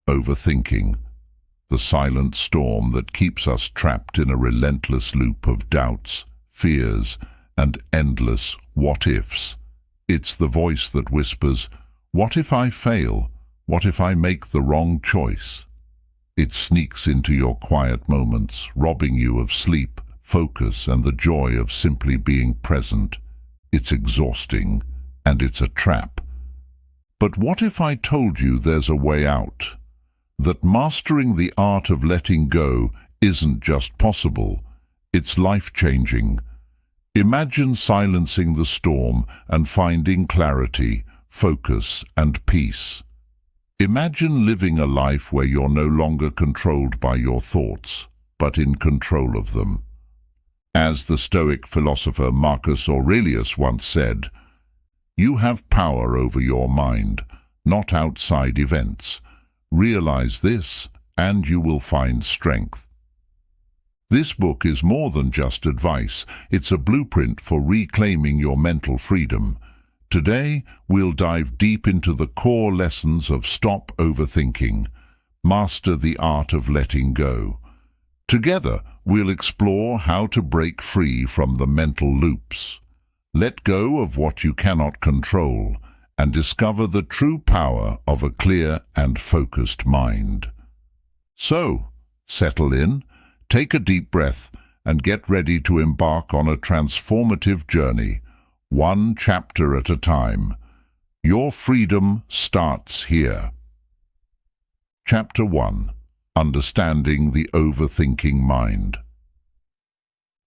overthinking, the silent storm that keeps us trapped in a relentless loop of doubts, fears, and endless what-ifs. It's the voice that whispers, "What if I fail? What if I make the wrong choice?" It sneaks into your quiet moments, robbing you of sleep, focus, and the joy of simply being present. It's exhausting, and it's a trap. But what if I told you there's a way out? That mastering the art of letting go isn't just possible, it's life-changing. Imagine silencing the storm and finding clarity, focus, and peace. Imagine living a life where you're no longer controlled by your thoughts, but in control of them. As the Stoic philosopher Marcus Aurelius once said, "You have power over your mind, not outside events. Realize this, and you will find strength." This book is more than just advice. It's a blueprint for reclaiming your mental freedom. Today, we'll dive deep into the core lessons of Stop Overthinking, Master the Art of Letting Go. Together, we'll explore how to break free from the mental loops, let go of what you cannot control, and discover the true power of a clear and focused mind. So, settle in, take a deep breath, and get ready to embark on a transformative journey, one chapter at a time. Your freedom starts here. Chapter 1. Understanding the Overthinking Mind.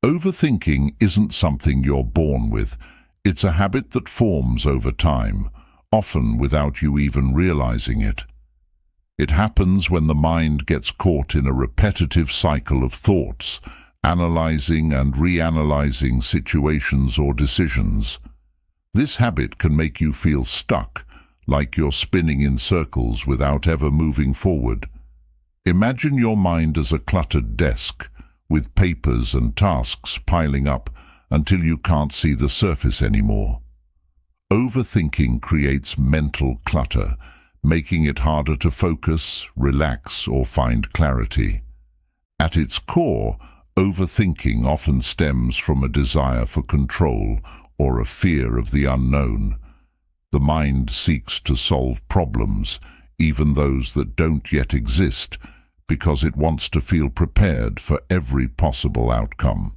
Overthinking isn't something you're born with. It's a habit that forms over time, often without you even realizing it. It happens when the mind gets caught in a repetitive cycle of thoughts, analyzing and reanalyzing situations or decisions. This habit can make you feel stuck, like you're spinning in circles without ever moving forward. Imagine your mind as a cluttered desk, with papers and tasks piling up until you can't see the surface anymore. Overthinking creates mental clutter, making it harder to focus, relax, or find clarity. At its core, overthinking often stems from a desire for control or a fear of the unknown. The mind seeks to solve problems, even those that don't yet exist, because it wants to feel prepared for every possible outcome.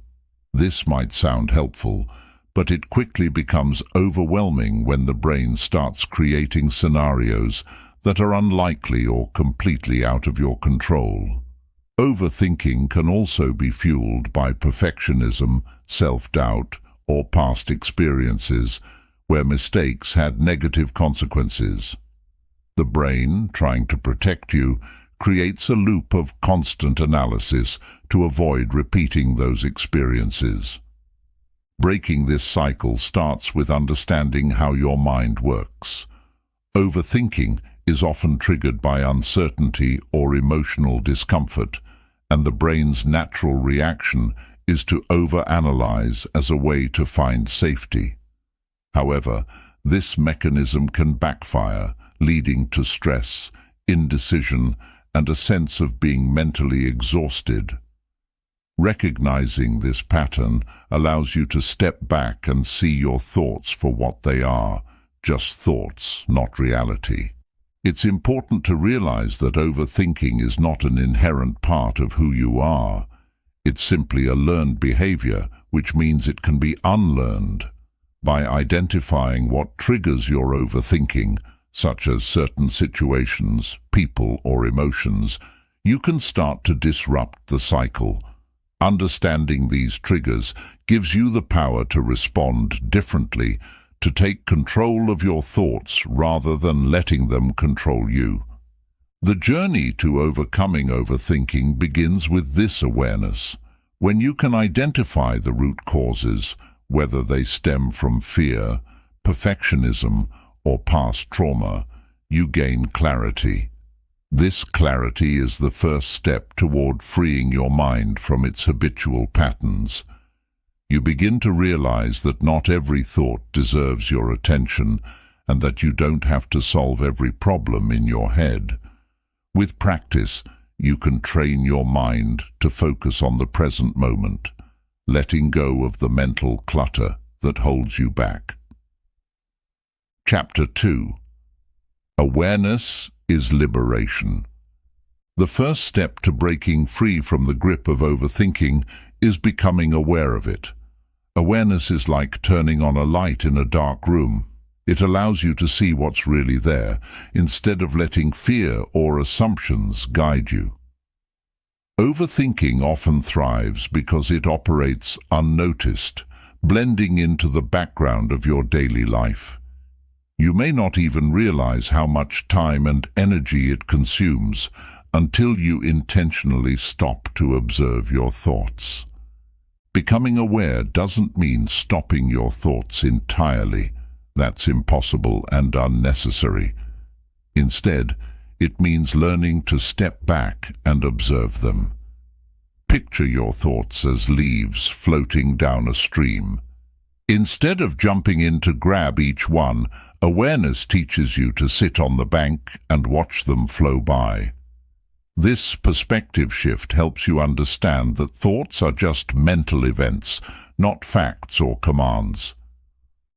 This might sound helpful, but it quickly becomes overwhelming when the brain starts creating scenarios that are unlikely or completely out of your control. Overthinking can also be fueled by perfectionism, self-doubt, or past experiences where mistakes had negative consequences. The brain, trying to protect you, creates a loop of constant analysis to avoid repeating those experiences. Breaking this cycle starts with understanding how your mind works. Overthinking is often triggered by uncertainty or emotional discomfort, and the brain's natural reaction is to overanalyze as a way to find safety. However, this mechanism can backfire, leading to stress, indecision, and a sense of being mentally exhausted. Recognizing this pattern allows you to step back and see your thoughts for what they are, just thoughts, not reality. It's important to realize that overthinking is not an inherent part of who you are. It's simply a learned behavior, which means it can be unlearned. By identifying what triggers your overthinking, such as certain situations, people, or emotions, you can start to disrupt the cycle. Understanding these triggers gives you the power to respond differently, to take control of your thoughts rather than letting them control you. The journey to overcoming overthinking begins with this awareness. When you can identify the root causes, whether they stem from fear, perfectionism, or past trauma, you gain clarity. This clarity is the first step toward freeing your mind from its habitual patterns. You begin to realize that not every thought deserves your attention and that you don't have to solve every problem in your head. With practice, you can train your mind to focus on the present moment, letting go of the mental clutter that holds you back. Chapter 2. Awareness is liberation. The first step to breaking free from the grip of overthinking is becoming aware of it. Awareness is like turning on a light in a dark room. It allows you to see what's really there, instead of letting fear or assumptions guide you. Overthinking often thrives because it operates unnoticed, blending into the background of your daily life. You may not even realize how much time and energy it consumes until you intentionally stop to observe your thoughts. Becoming aware doesn't mean stopping your thoughts entirely. That's impossible and unnecessary. Instead, it means learning to step back and observe them. Picture your thoughts as leaves floating down a stream. Instead of jumping in to grab each one, awareness teaches you to sit on the bank and watch them flow by. This perspective shift helps you understand that thoughts are just mental events, not facts or commands.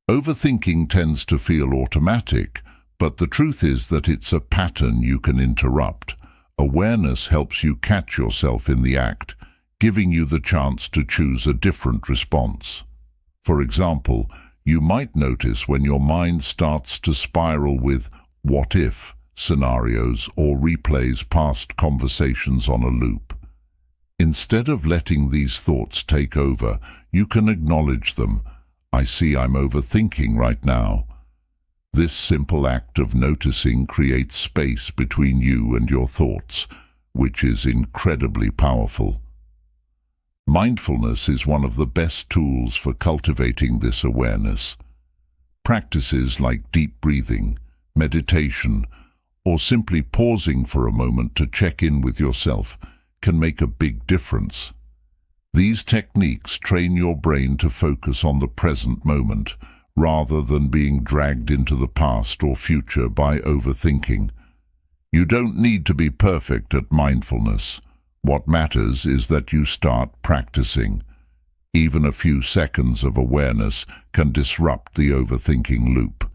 Overthinking tends to feel automatic, but the truth is that it's a pattern you can interrupt. Awareness helps you catch yourself in the act, giving you the chance to choose a different response. For example, you might notice when your mind starts to spiral with "what if" scenarios or replays past conversations on a loop. Instead of letting these thoughts take over, you can acknowledge them. "I see I'm overthinking right now." This simple act of noticing creates space between you and your thoughts, which is incredibly powerful. Mindfulness is one of the best tools for cultivating this awareness. Practices like deep breathing, meditation, or simply pausing for a moment to check in with yourself can make a big difference. These techniques train your brain to focus on the present moment, rather than being dragged into the past or future by overthinking. You don't need to be perfect at mindfulness. What matters is that you start practicing. Even a few seconds of awareness can disrupt the overthinking loop.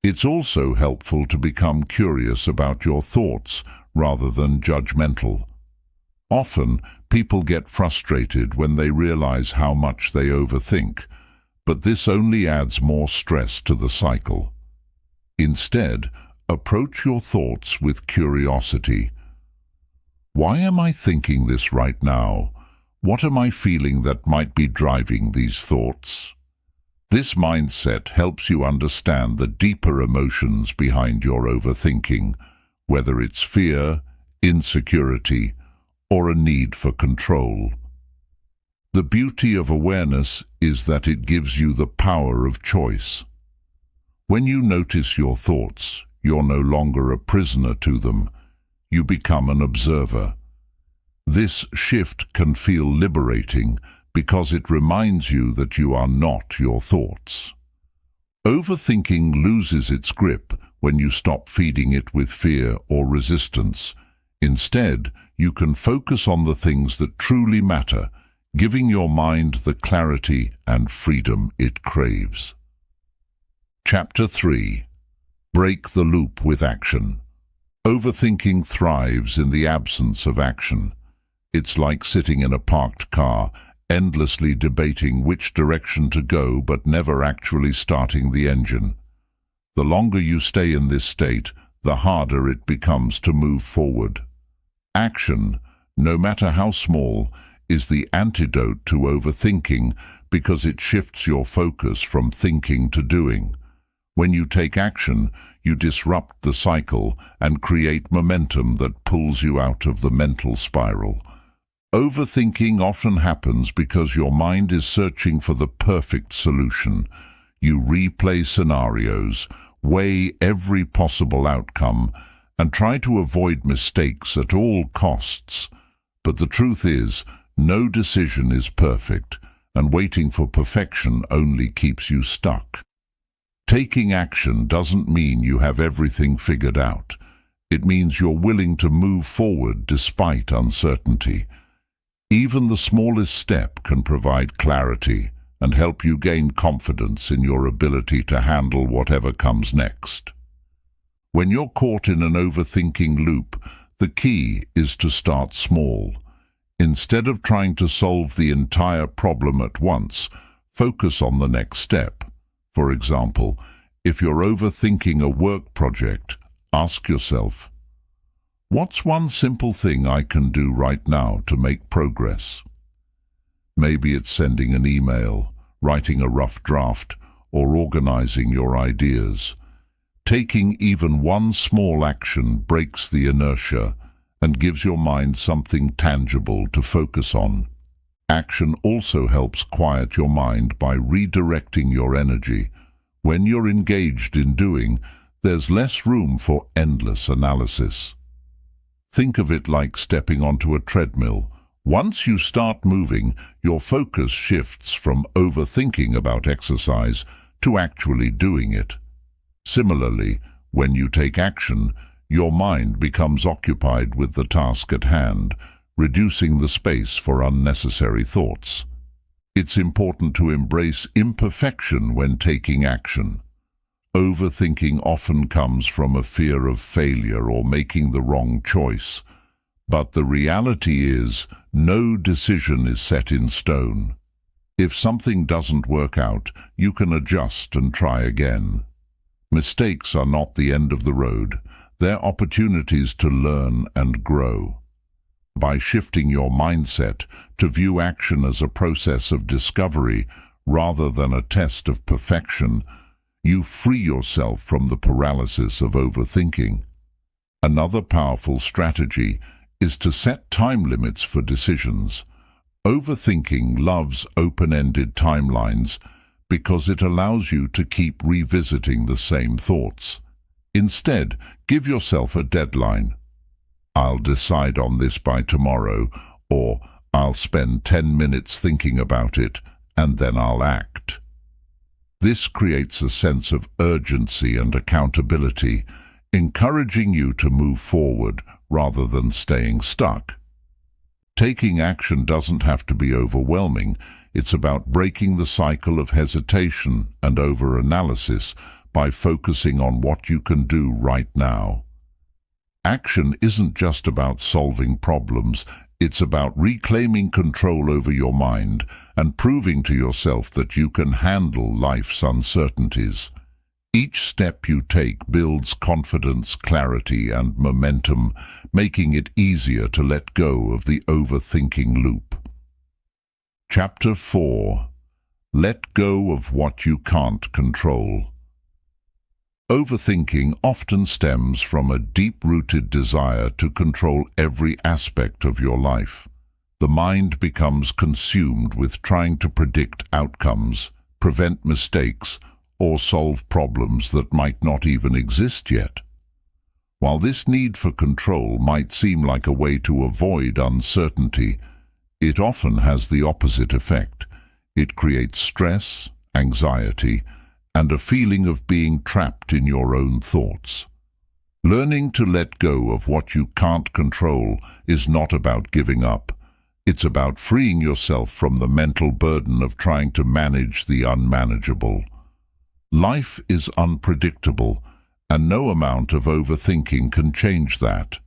It's also helpful to become curious about your thoughts rather than judgmental. Often, people get frustrated when they realize how much they overthink, but this only adds more stress to the cycle. Instead, approach your thoughts with curiosity. Why am I thinking this right now? What am I feeling that might be driving these thoughts? This mindset helps you understand the deeper emotions behind your overthinking, whether it's fear, insecurity, or a need for control. The beauty of awareness is that it gives you the power of choice. When you notice your thoughts, you're no longer a prisoner to them. You become an observer. This shift can feel liberating because it reminds you that you are not your thoughts. Overthinking loses its grip when you stop feeding it with fear or resistance. Instead, you can focus on the things that truly matter, giving your mind the clarity and freedom it craves. Chapter 3. Break the loop with action. Overthinking thrives in the absence of action. It's like sitting in a parked car, endlessly debating which direction to go but never actually starting the engine. The longer you stay in this state, the harder it becomes to move forward. Action, no matter how small, is the antidote to overthinking because it shifts your focus from thinking to doing. When you take action, you disrupt the cycle and create momentum that pulls you out of the mental spiral. Overthinking often happens because your mind is searching for the perfect solution. You replay scenarios, weigh every possible outcome, and try to avoid mistakes at all costs. But the truth is, no decision is perfect, and waiting for perfection only keeps you stuck. Taking action doesn't mean you have everything figured out. It means you're willing to move forward despite uncertainty. Even the smallest step can provide clarity and help you gain confidence in your ability to handle whatever comes next. When you're caught in an overthinking loop, the key is to start small. Instead of trying to solve the entire problem at once, focus on the next step. For example, if you're overthinking a work project, ask yourself, what's one simple thing I can do right now to make progress? Maybe it's sending an email, writing a rough draft, or organizing your ideas. Taking even one small action breaks the inertia and gives your mind something tangible to focus on. Action also helps quiet your mind by redirecting your energy. When you're engaged in doing, there's less room for endless analysis. Think of it like stepping onto a treadmill. Once you start moving, your focus shifts from overthinking about exercise to actually doing it. Similarly, when you take action, your mind becomes occupied with the task at hand, reducing the space for unnecessary thoughts. It's important to embrace imperfection when taking action. Overthinking often comes from a fear of failure or making the wrong choice. But the reality is, no decision is set in stone. If something doesn't work out, you can adjust and try again. Mistakes are not the end of the road. They're opportunities to learn and grow. By shifting your mindset to view action as a process of discovery rather than a test of perfection, you free yourself from the paralysis of overthinking. Another powerful strategy is to set time limits for decisions. Overthinking loves open-ended timelines because it allows you to keep revisiting the same thoughts. Instead, give yourself a deadline. I'll decide on this by tomorrow, or I'll spend 10 minutes thinking about it, and then I'll act. This creates a sense of urgency and accountability, encouraging you to move forward rather than staying stuck. Taking action doesn't have to be overwhelming. It's about breaking the cycle of hesitation and overanalysis by focusing on what you can do right now. Action isn't just about solving problems, it's about reclaiming control over your mind and proving to yourself that you can handle life's uncertainties. Each step you take builds confidence, clarity, and momentum, making it easier to let go of the overthinking loop. Chapter 4. Let go of what you can't control. Overthinking often stems from a deep-rooted desire to control every aspect of your life. The mind becomes consumed with trying to predict outcomes, prevent mistakes, or solve problems that might not even exist yet. While this need for control might seem like a way to avoid uncertainty, it often has the opposite effect. It creates stress, anxiety, and a feeling of being trapped in your own thoughts. Learning to let go of what you can't control is not about giving up. It's about freeing yourself from the mental burden of trying to manage the unmanageable. Life is unpredictable, and no amount of overthinking can change that.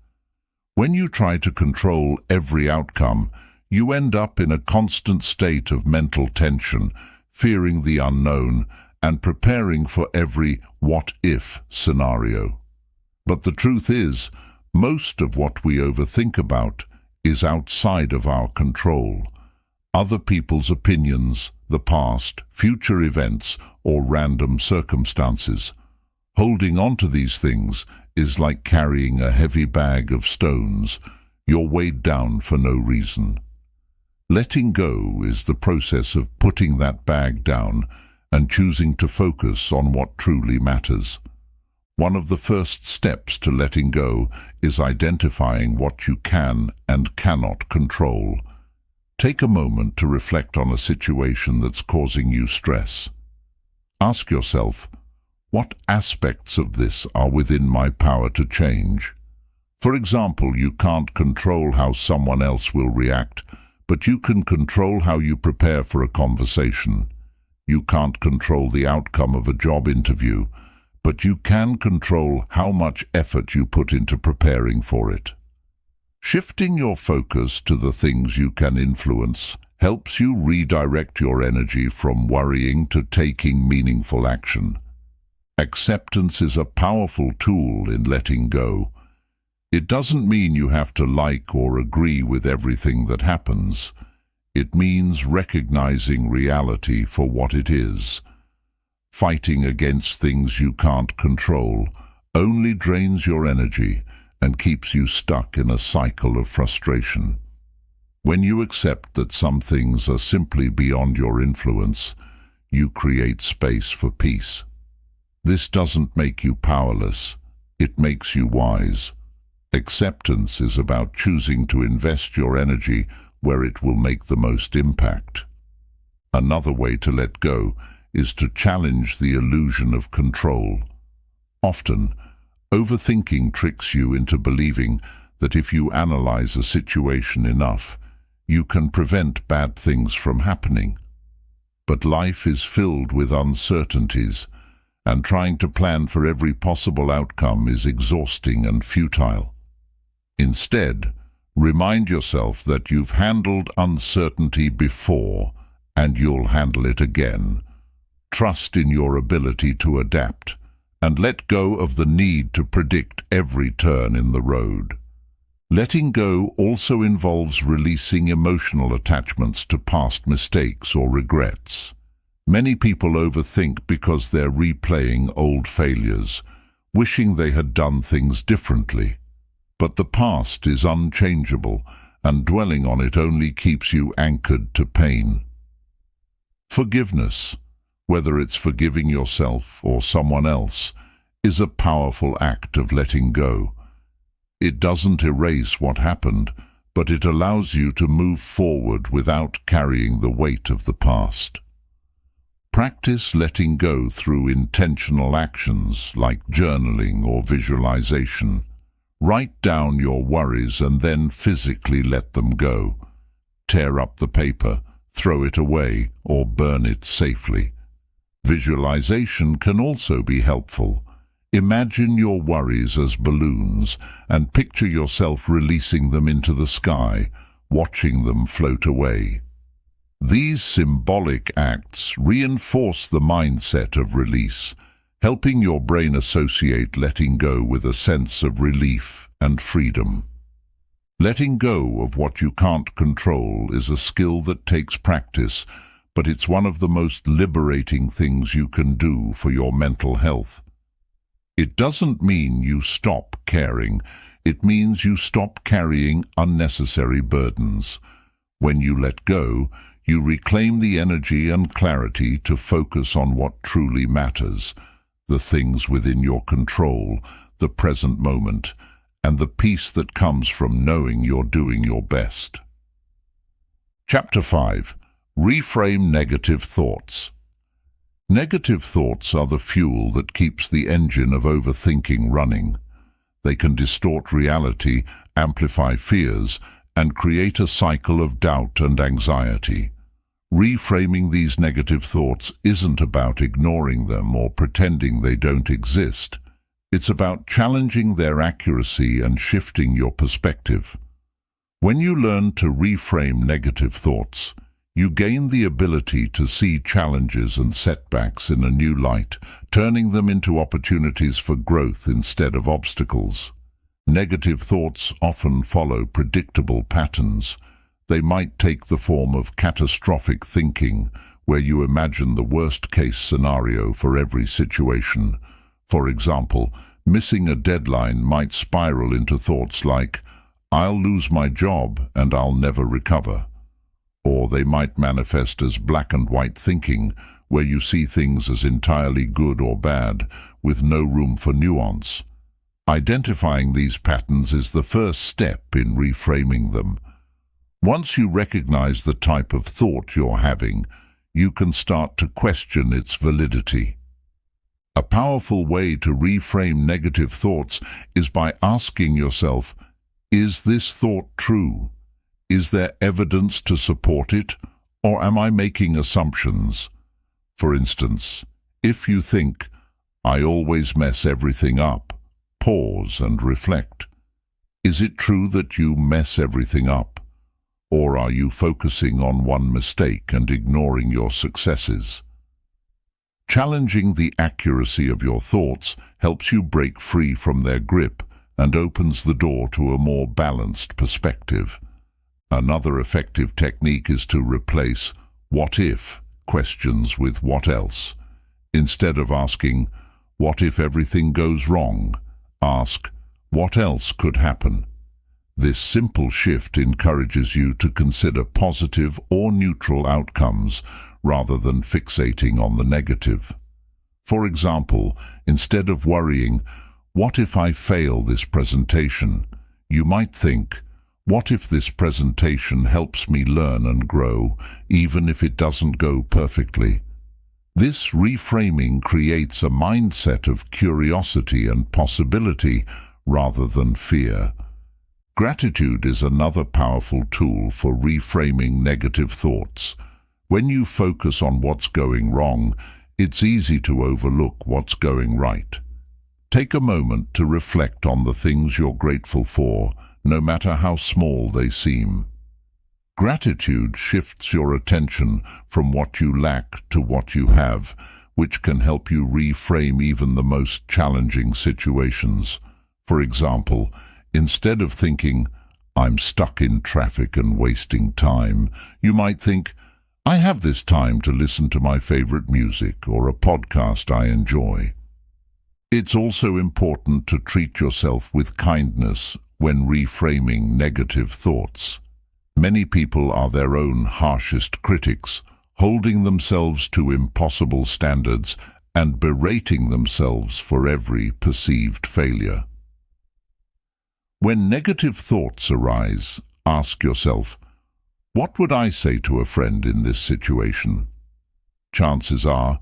When you try to control every outcome, you end up in a constant state of mental tension, fearing the unknown, and preparing for every what-if scenario. But the truth is, most of what we overthink about is outside of our control. Other people's opinions, the past, future events, or random circumstances. Holding on to these things is like carrying a heavy bag of stones. You're weighed down for no reason. Letting go is the process of putting that bag down and choosing to focus on what truly matters. One of the first steps to letting go is identifying what you can and cannot control. Take a moment to reflect on a situation that's causing you stress. Ask yourself, what aspects of this are within my power to change? For example, you can't control how someone else will react, but you can control how you prepare for a conversation. You can't control the outcome of a job interview, but you can control how much effort you put into preparing for it. Shifting your focus to the things you can influence helps you redirect your energy from worrying to taking meaningful action. Acceptance is a powerful tool in letting go. It doesn't mean you have to like or agree with everything that happens. It means recognizing reality for what it is. Fighting against things you can't control only drains your energy and keeps you stuck in a cycle of frustration. When you accept that some things are simply beyond your influence, you create space for peace. This doesn't make you powerless, it makes you wise. Acceptance is about choosing to invest your energy where it will make the most impact. Another way to let go is to challenge the illusion of control. Often, overthinking tricks you into believing that if you analyze a situation enough, you can prevent bad things from happening. But life is filled with uncertainties, and trying to plan for every possible outcome is exhausting and futile. Instead, remind yourself that you've handled uncertainty before, and you'll handle it again. Trust in your ability to adapt, and let go of the need to predict every turn in the road. Letting go also involves releasing emotional attachments to past mistakes or regrets. Many people overthink because they're replaying old failures, wishing they had done things differently. But the past is unchangeable, and dwelling on it only keeps you anchored to pain. Forgiveness, whether it's forgiving yourself or someone else, is a powerful act of letting go. It doesn't erase what happened, but it allows you to move forward without carrying the weight of the past. Practice letting go through intentional actions like journaling or visualization. Write down your worries and then physically let them go. Tear up the paper, throw it away, or burn it safely. Visualization can also be helpful. Imagine your worries as balloons and picture yourself releasing them into the sky, watching them float away. These symbolic acts reinforce the mindset of release, helping your brain associate letting go with a sense of relief and freedom. Letting go of what you can't control is a skill that takes practice, but it's one of the most liberating things you can do for your mental health. It doesn't mean you stop caring. It means you stop carrying unnecessary burdens. When you let go, you reclaim the energy and clarity to focus on what truly matters, the things within your control, the present moment, and the peace that comes from knowing you're doing your best. Chapter 5. Reframe negative thoughts. Negative thoughts are the fuel that keeps the engine of overthinking running. They can distort reality, amplify fears, and create a cycle of doubt and anxiety. Reframing these negative thoughts isn't about ignoring them or pretending they don't exist. It's about challenging their accuracy and shifting your perspective. When you learn to reframe negative thoughts, you gain the ability to see challenges and setbacks in a new light, turning them into opportunities for growth instead of obstacles. Negative thoughts often follow predictable patterns. They might take the form of catastrophic thinking, where you imagine the worst-case scenario for every situation. For example, missing a deadline might spiral into thoughts like, "I'll lose my job and I'll never recover." Or they might manifest as black and white thinking, where you see things as entirely good or bad, with no room for nuance. Identifying these patterns is the first step in reframing them. Once you recognize the type of thought you're having, you can start to question its validity. A powerful way to reframe negative thoughts is by asking yourself, is this thought true? Is there evidence to support it, or am I making assumptions? For instance, if you think, I always mess everything up, pause and reflect. Is it true that you mess everything up? Or are you focusing on one mistake and ignoring your successes? Challenging the accuracy of your thoughts helps you break free from their grip and opens the door to a more balanced perspective. Another effective technique is to replace "what if" questions with "what else." Instead of asking, "What if everything goes wrong?" ask, "What else could happen?" This simple shift encourages you to consider positive or neutral outcomes rather than fixating on the negative. For example, instead of worrying, "What if I fail this presentation?" you might think, "What if this presentation helps me learn and grow, even if it doesn't go perfectly?" This reframing creates a mindset of curiosity and possibility rather than fear. Gratitude is another powerful tool for reframing negative thoughts. When you focus on what's going wrong, it's easy to overlook what's going right. Take a moment to reflect on the things you're grateful for, no matter how small they seem. Gratitude shifts your attention from what you lack to what you have, which can help you reframe even the most challenging situations. For example, instead of thinking, "I'm stuck in traffic and wasting time," you might think, "I have this time to listen to my favorite music or a podcast I enjoy." It's also important to treat yourself with kindness when reframing negative thoughts. Many people are their own harshest critics, holding themselves to impossible standards and berating themselves for every perceived failure. When negative thoughts arise, ask yourself, what would I say to a friend in this situation? Chances are,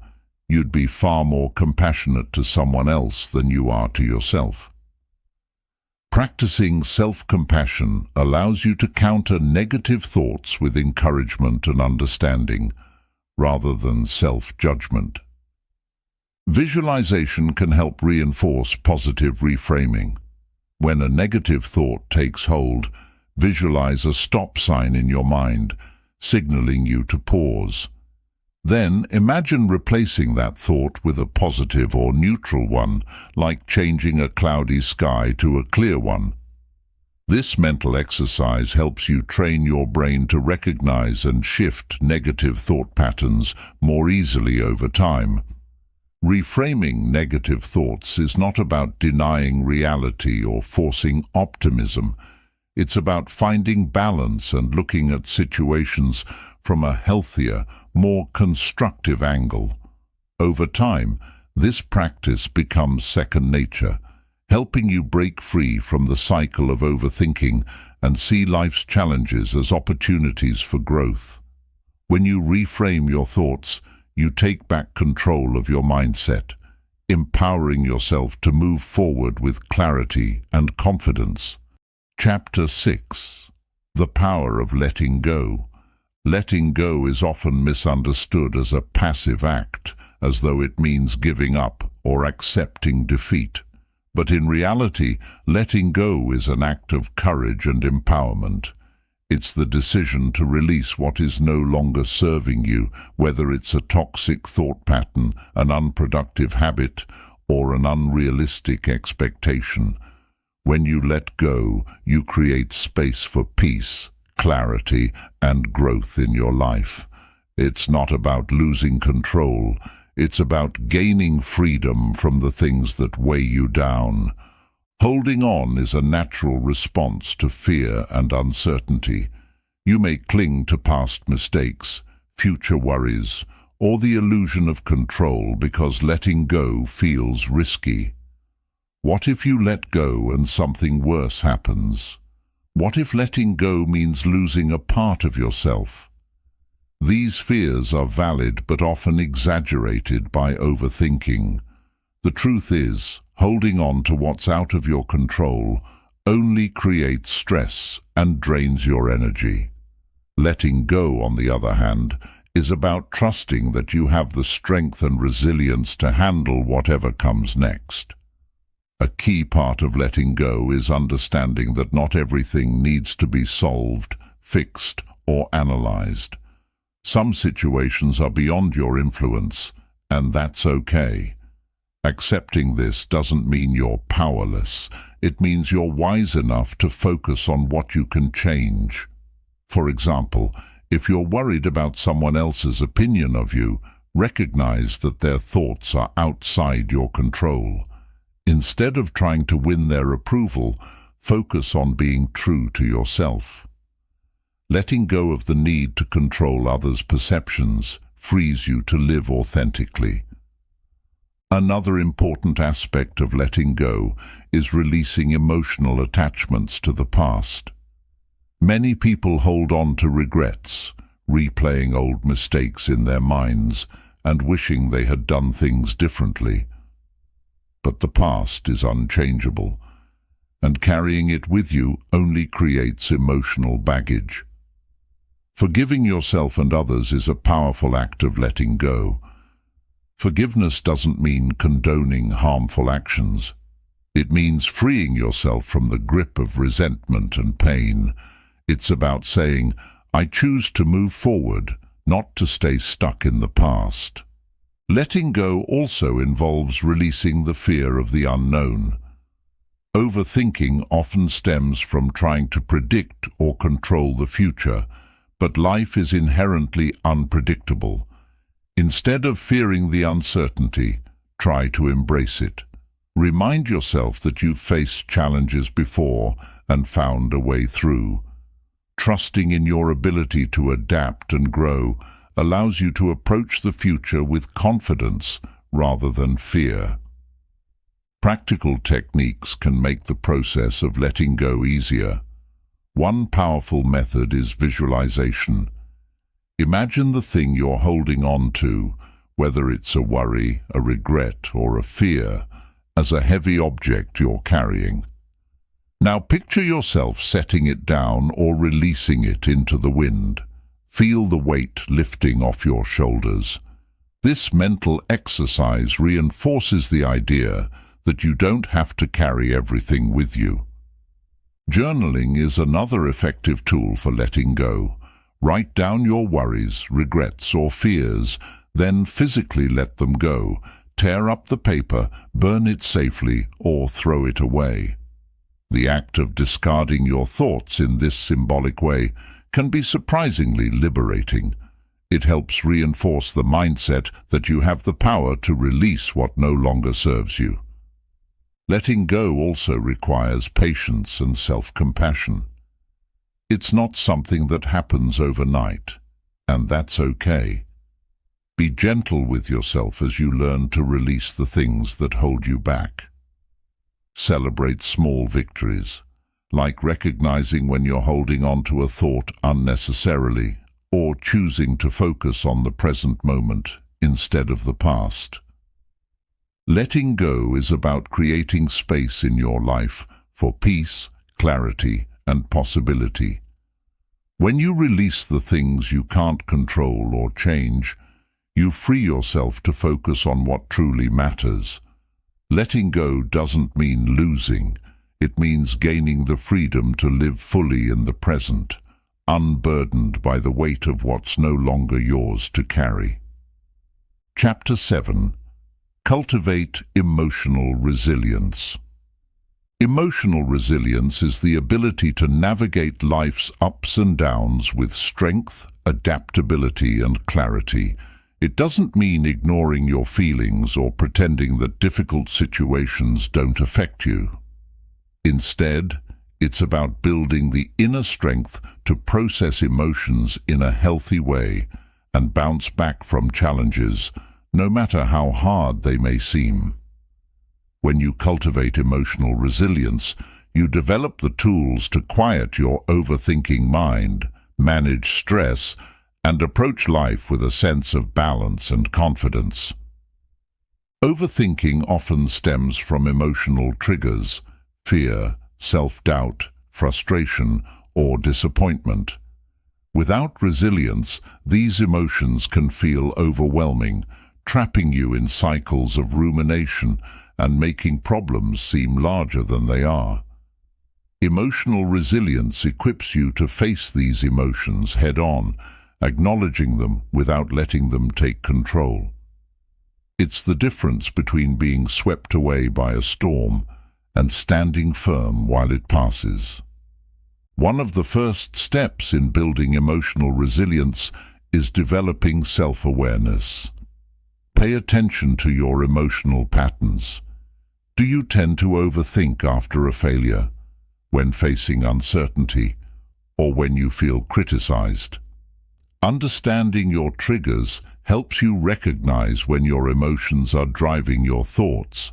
you'd be far more compassionate to someone else than you are to yourself. Practicing self-compassion allows you to counter negative thoughts with encouragement and understanding, rather than self-judgment. Visualization can help reinforce positive reframing. When a negative thought takes hold, visualize a stop sign in your mind, signaling you to pause. Then imagine replacing that thought with a positive or neutral one, like changing a cloudy sky to a clear one. This mental exercise helps you train your brain to recognize and shift negative thought patterns more easily over time. Reframing negative thoughts is not about denying reality or forcing optimism. It's about finding balance and looking at situations from a healthier, more constructive angle. Over time, this practice becomes second nature, helping you break free from the cycle of overthinking and see life's challenges as opportunities for growth. When you reframe your thoughts, you take back control of your mindset, empowering yourself to move forward with clarity and confidence. Chapter 6. The Power of Letting Go. Letting go is often misunderstood as a passive act, as though it means giving up or accepting defeat. But in reality, letting go is an act of courage and empowerment. It's the decision to release what is no longer serving you, whether it's a toxic thought pattern, an unproductive habit, or an unrealistic expectation. When you let go, you create space for peace, clarity, and growth in your life. It's not about losing control. It's about gaining freedom from the things that weigh you down. Holding on is a natural response to fear and uncertainty. You may cling to past mistakes, future worries, or the illusion of control because letting go feels risky. What if you let go and something worse happens? What if letting go means losing a part of yourself? These fears are valid but often exaggerated by overthinking. The truth is, holding on to what's out of your control only creates stress and drains your energy. Letting go, on the other hand, is about trusting that you have the strength and resilience to handle whatever comes next. A key part of letting go is understanding that not everything needs to be solved, fixed, or analyzed. Some situations are beyond your influence, and that's okay. Accepting this doesn't mean you're powerless. It means you're wise enough to focus on what you can change. For example, if you're worried about someone else's opinion of you, recognize that their thoughts are outside your control. Instead of trying to win their approval, focus on being true to yourself. Letting go of the need to control others' perceptions frees you to live authentically. Another important aspect of letting go is releasing emotional attachments to the past. Many people hold on to regrets, replaying old mistakes in their minds and wishing they had done things differently. But the past is unchangeable, and carrying it with you only creates emotional baggage. Forgiving yourself and others is a powerful act of letting go. Forgiveness doesn't mean condoning harmful actions. It means freeing yourself from the grip of resentment and pain. It's about saying, I choose to move forward, not to stay stuck in the past. Letting go also involves releasing the fear of the unknown. Overthinking often stems from trying to predict or control the future, but life is inherently unpredictable. Instead of fearing the uncertainty, try to embrace it. Remind yourself that you've faced challenges before and found a way through. Trusting in your ability to adapt and grow allows you to approach the future with confidence rather than fear. Practical techniques can make the process of letting go easier. One powerful method is visualization. Imagine the thing you're holding on to, whether it's a worry, a regret, or a fear, as a heavy object you're carrying. Now picture yourself setting it down or releasing it into the wind. Feel the weight lifting off your shoulders. This mental exercise reinforces the idea that you don't have to carry everything with you. Journaling is another effective tool for letting go. Write down your worries, regrets, or fears, then physically let them go. Tear up the paper, burn it safely, or throw it away. The act of discarding your thoughts in this symbolic way can be surprisingly liberating. It helps reinforce the mindset that you have the power to release what no longer serves you. Letting go also requires patience and self-compassion. It's not something that happens overnight, and that's okay. Be gentle with yourself as you learn to release the things that hold you back. Celebrate small victories, like recognizing when you're holding on to a thought unnecessarily, or choosing to focus on the present moment instead of the past. Letting go is about creating space in your life for peace, clarity, and possibility. When you release the things you can't control or change, you free yourself to focus on what truly matters. Letting go doesn't mean losing. It means gaining the freedom to live fully in the present, unburdened by the weight of what's no longer yours to carry. Chapter 7. Cultivate emotional resilience. Emotional resilience is the ability to navigate life's ups and downs with strength, adaptability, and clarity. It doesn't mean ignoring your feelings or pretending that difficult situations don't affect you. Instead, it's about building the inner strength to process emotions in a healthy way and bounce back from challenges, no matter how hard they may seem. When you cultivate emotional resilience, you develop the tools to quiet your overthinking mind, manage stress, and approach life with a sense of balance and confidence. Overthinking often stems from emotional triggers, fear, self-doubt, frustration, or disappointment. Without resilience, these emotions can feel overwhelming, trapping you in cycles of rumination and making problems seem larger than they are. Emotional resilience equips you to face these emotions head-on, acknowledging them without letting them take control. It's the difference between being swept away by a storm and standing firm while it passes. One of the first steps in building emotional resilience is developing self-awareness. Pay attention to your emotional patterns. Do you tend to overthink after a failure, when facing uncertainty, or when you feel criticized? Understanding your triggers helps you recognize when your emotions are driving your thoughts.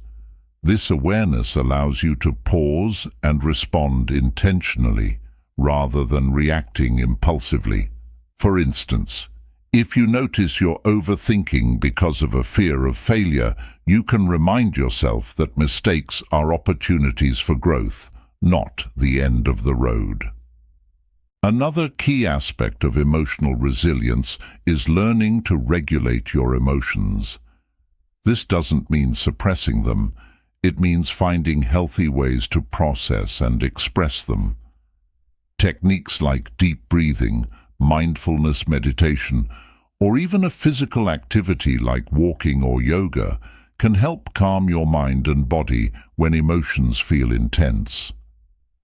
This awareness allows you to pause and respond intentionally, rather than reacting impulsively. For instance, if you notice you're overthinking because of a fear of failure, you can remind yourself that mistakes are opportunities for growth, not the end of the road. Another key aspect of emotional resilience is learning to regulate your emotions. This doesn't mean suppressing them. It means finding healthy ways to process and express them. Techniques like deep breathing, mindfulness meditation, or even a physical activity like walking or yoga can help calm your mind and body when emotions feel intense.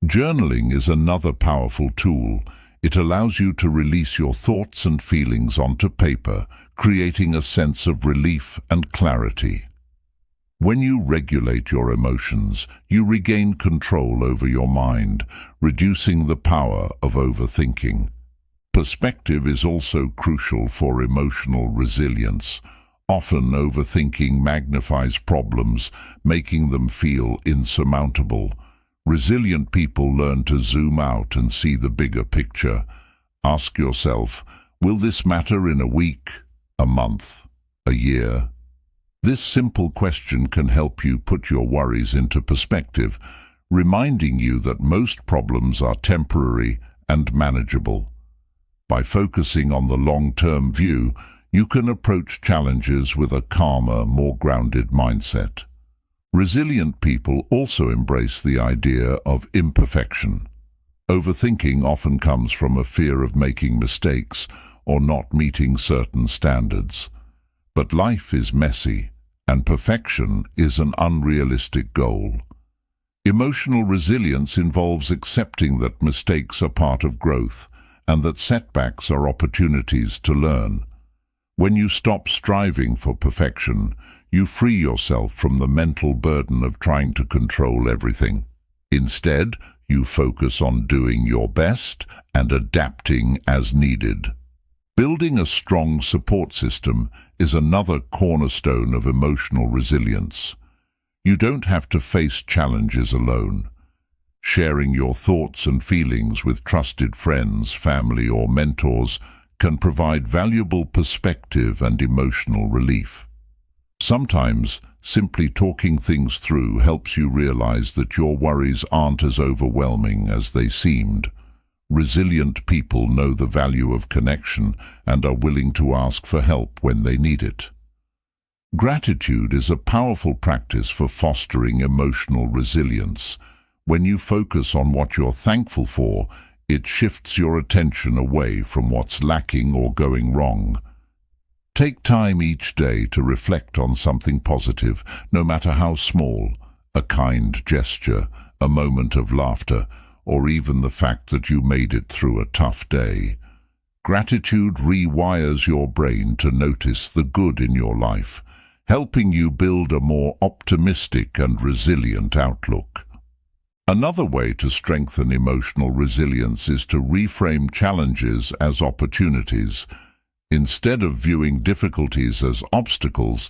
Journaling is another powerful tool. It allows you to release your thoughts and feelings onto paper, creating a sense of relief and clarity. When you regulate your emotions, you regain control over your mind, reducing the power of overthinking. Perspective is also crucial for emotional resilience. Often overthinking magnifies problems, making them feel insurmountable. Resilient people learn to zoom out and see the bigger picture. Ask yourself, will this matter in a week, a month, a year? This simple question can help you put your worries into perspective, reminding you that most problems are temporary and manageable. By focusing on the long-term view, you can approach challenges with a calmer, more grounded mindset. Resilient people also embrace the idea of imperfection. Overthinking often comes from a fear of making mistakes or not meeting certain standards. But life is messy, and perfection is an unrealistic goal. Emotional resilience involves accepting that mistakes are part of growth and that setbacks are opportunities to learn. When you stop striving for perfection, you free yourself from the mental burden of trying to control everything. Instead, you focus on doing your best and adapting as needed. Building a strong support system is another cornerstone of emotional resilience. You don't have to face challenges alone. Sharing your thoughts and feelings with trusted friends, family, or mentors can provide valuable perspective and emotional relief. Sometimes, simply talking things through helps you realize that your worries aren't as overwhelming as they seemed. Resilient people know the value of connection and are willing to ask for help when they need it. Gratitude is a powerful practice for fostering emotional resilience. When you focus on what you're thankful for, it shifts your attention away from what's lacking or going wrong. Take time each day to reflect on something positive, no matter how small, a kind gesture, a moment of laughter, or even the fact that you made it through a tough day. Gratitude rewires your brain to notice the good in your life, helping you build a more optimistic and resilient outlook. Another way to strengthen emotional resilience is to reframe challenges as opportunities. Instead of viewing difficulties as obstacles,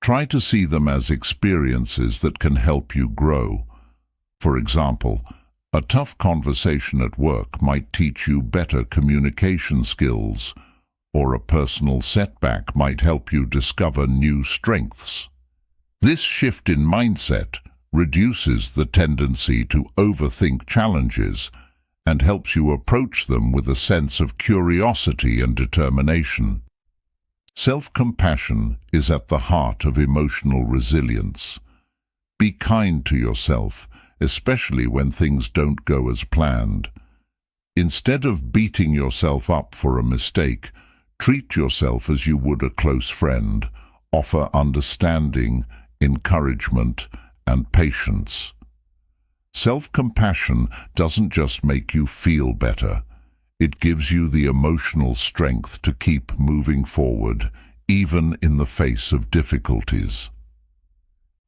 try to see them as experiences that can help you grow. For example, a tough conversation at work might teach you better communication skills, or a personal setback might help you discover new strengths. This shift in mindset reduces the tendency to overthink challenges and helps you approach them with a sense of curiosity and determination. Self-compassion is at the heart of emotional resilience. Be kind to yourself, especially when things don't go as planned. Instead of beating yourself up for a mistake, treat yourself as you would a close friend. Offer understanding, encouragement, and patience. Self-compassion doesn't just make you feel better. It gives you the emotional strength to keep moving forward, even in the face of difficulties.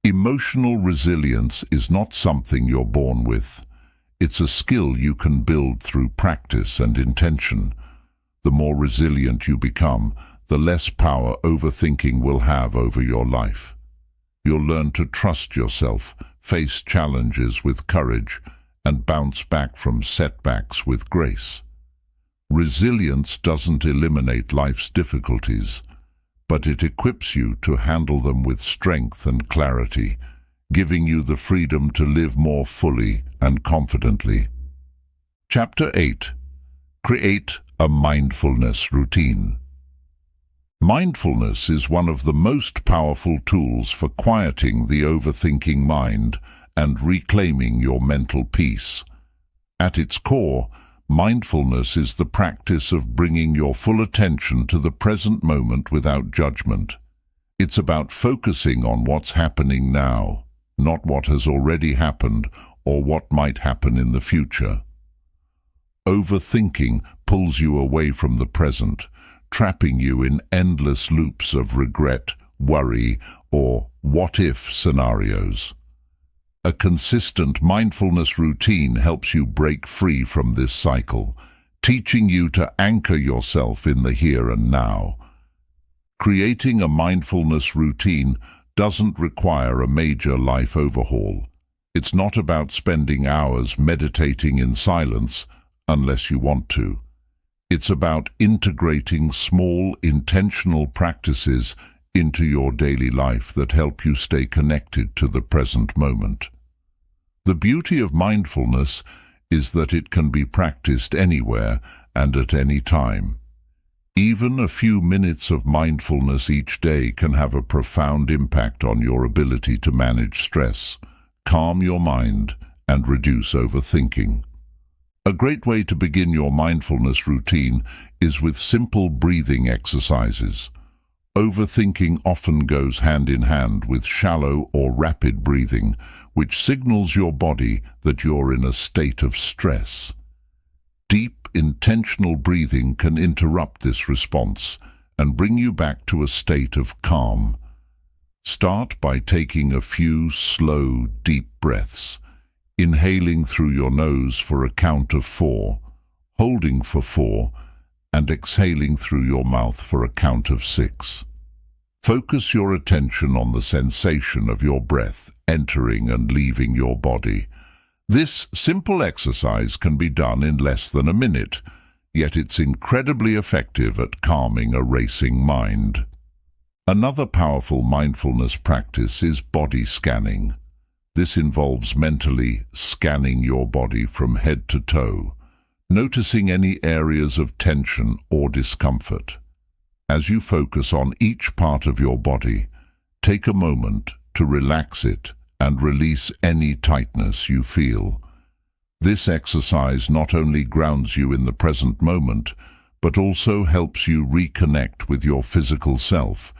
Emotional resilience is not something you're born with. It's a skill you can build through practice and intention. The more resilient you become, the less power overthinking will have over your life. You'll learn to trust yourself, face challenges with courage, and bounce back from setbacks with grace. Resilience doesn't eliminate life's difficulties, but it equips you to handle them with strength and clarity, giving you the freedom to live more fully and confidently. Chapter 8. Create a mindfulness routine. Mindfulness is one of the most powerful tools for quieting the overthinking mind and reclaiming your mental peace. At its core, mindfulness is the practice of bringing your full attention to the present moment without judgment. It's about focusing on what's happening now, not what has already happened or what might happen in the future. Overthinking pulls you away from the present, trapping you in endless loops of regret, worry, or what-if scenarios. A consistent mindfulness routine helps you break free from this cycle, teaching you to anchor yourself in the here and now. Creating a mindfulness routine doesn't require a major life overhaul. It's not about spending hours meditating in silence unless you want to. It's about integrating small, intentional practices into your daily life that help you stay connected to the present moment. The beauty of mindfulness is that it can be practiced anywhere and at any time. Even a few minutes of mindfulness each day can have a profound impact on your ability to manage stress, calm your mind, and reduce overthinking. A great way to begin your mindfulness routine is with simple breathing exercises. Overthinking often goes hand in hand with shallow or rapid breathing, which signals your body that you're in a state of stress. Deep, intentional breathing can interrupt this response and bring you back to a state of calm. Start by taking a few slow, deep breaths. Inhaling through your nose for a count of 4, holding for 4, and exhaling through your mouth for a count of 6. Focus your attention on the sensation of your breath entering and leaving your body. This simple exercise can be done in less than a minute, yet it's incredibly effective at calming a racing mind. Another powerful mindfulness practice is body scanning. This involves mentally scanning your body from head to toe, noticing any areas of tension or discomfort. As you focus on each part of your body, take a moment to relax it and release any tightness you feel. This exercise not only grounds you in the present moment, but also helps you reconnect with your physical self,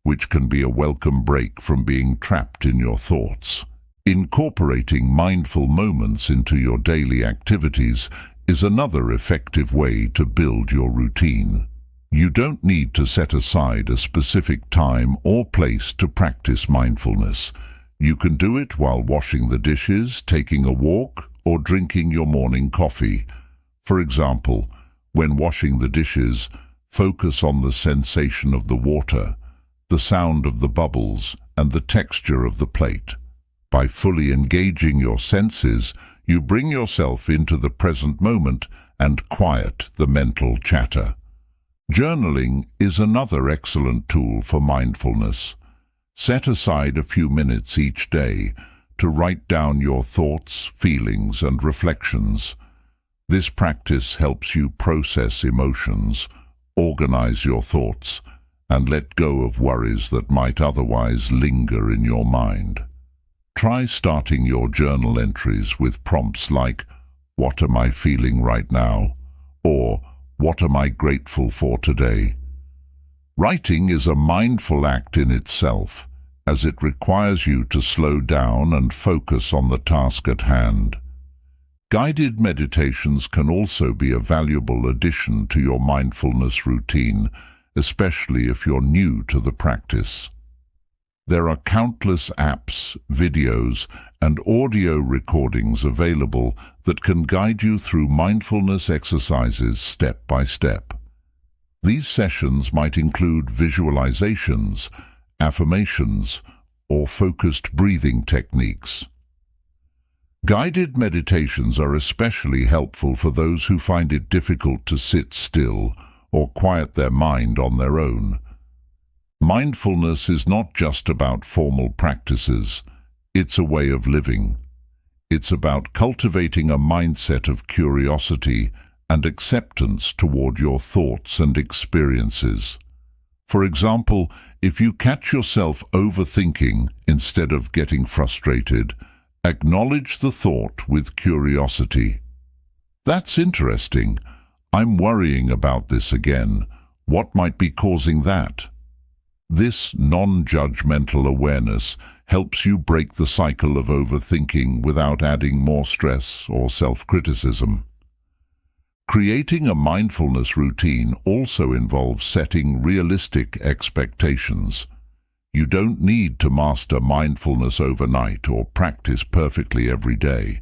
which can be a welcome break from being trapped in your thoughts. Incorporating mindful moments into your daily activities is another effective way to build your routine. You don't need to set aside a specific time or place to practice mindfulness. You can do it while washing the dishes, taking a walk, or drinking your morning coffee. For example, when washing the dishes, focus on the sensation of the water, the sound of the bubbles, and the texture of the plate. By fully engaging your senses, you bring yourself into the present moment and quiet the mental chatter. Journaling is another excellent tool for mindfulness. Set aside a few minutes each day to write down your thoughts, feelings, and reflections. This practice helps you process emotions, organize your thoughts, and let go of worries that might otherwise linger in your mind. Try starting your journal entries with prompts like, "What am I feeling right now?" or "What am I grateful for today?" Writing is a mindful act in itself, as it requires you to slow down and focus on the task at hand. Guided meditations can also be a valuable addition to your mindfulness routine, especially if you're new to the practice. There are countless apps, videos, and audio recordings available that can guide you through mindfulness exercises step by step. These sessions might include visualizations, affirmations, or focused breathing techniques. Guided meditations are especially helpful for those who find it difficult to sit still or quiet their mind on their own. Mindfulness is not just about formal practices, it's a way of living. It's about cultivating a mindset of curiosity and acceptance toward your thoughts and experiences. For example, if you catch yourself overthinking instead of getting frustrated, acknowledge the thought with curiosity. "That's interesting. I'm worrying about this again. What might be causing that?" This non-judgmental awareness helps you break the cycle of overthinking without adding more stress or self-criticism. Creating a mindfulness routine also involves setting realistic expectations. You don't need to master mindfulness overnight or practice perfectly every day.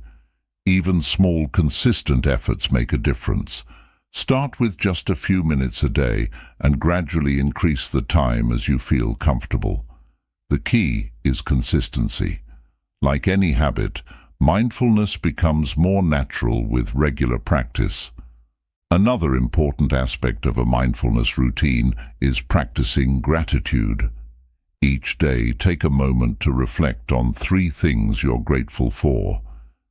Even small, consistent efforts make a difference. Start with just a few minutes a day and gradually increase the time as you feel comfortable. The key is consistency. Like any habit, mindfulness becomes more natural with regular practice. Another important aspect of a mindfulness routine is practicing gratitude. Each day, take a moment to reflect on 3 things you're grateful for.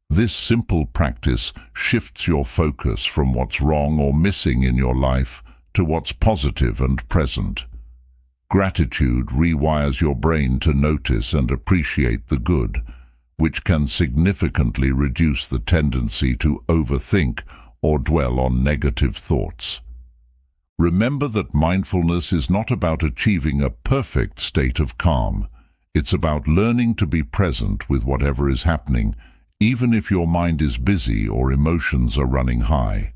This simple practice shifts your focus from what's wrong or missing in your life to what's positive and present. Gratitude rewires your brain to notice and appreciate the good, which can significantly reduce the tendency to overthink or dwell on negative thoughts. Remember that mindfulness is not about achieving a perfect state of calm. It's about learning to be present with whatever is happening, even if your mind is busy or emotions are running high.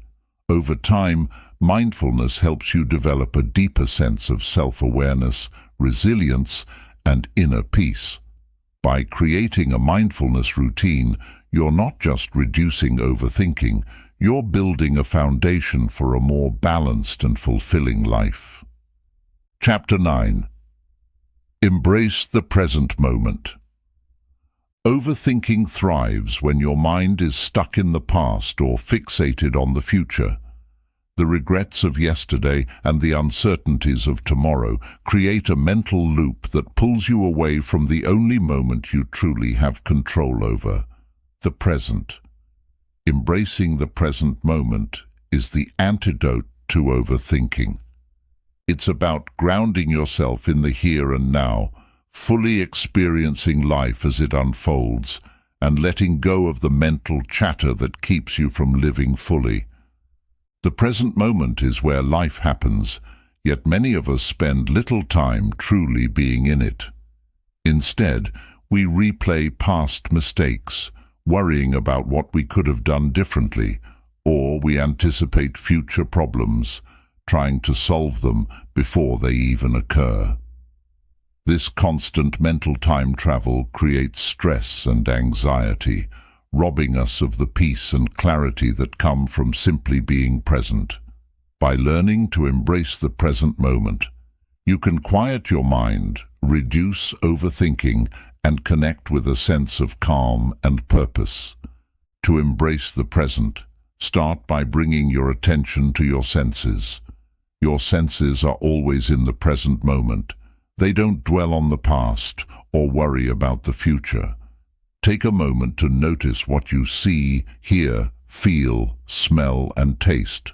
Over time, mindfulness helps you develop a deeper sense of self-awareness, resilience, and inner peace. By creating a mindfulness routine, you're not just reducing overthinking, you're building a foundation for a more balanced and fulfilling life. Chapter 9. Embrace the present moment. Overthinking thrives when your mind is stuck in the past or fixated on the future. The regrets of yesterday and the uncertainties of tomorrow create a mental loop that pulls you away from the only moment you truly have control over, the present. Embracing the present moment is the antidote to overthinking. It's about grounding yourself in the here and now, fully experiencing life as it unfolds, and letting go of the mental chatter that keeps you from living fully. The present moment is where life happens, yet many of us spend little time truly being in it. Instead, we replay past mistakes, worrying about what we could have done differently, or we anticipate future problems, trying to solve them before they even occur. This constant mental time travel creates stress and anxiety, robbing us of the peace and clarity that come from simply being present. By learning to embrace the present moment, you can quiet your mind, reduce overthinking, and connect with a sense of calm and purpose. To embrace the present, start by bringing your attention to your senses. Your senses are always in the present moment. They don't dwell on the past or worry about the future. Take a moment to notice what you see, hear, feel, smell, and taste.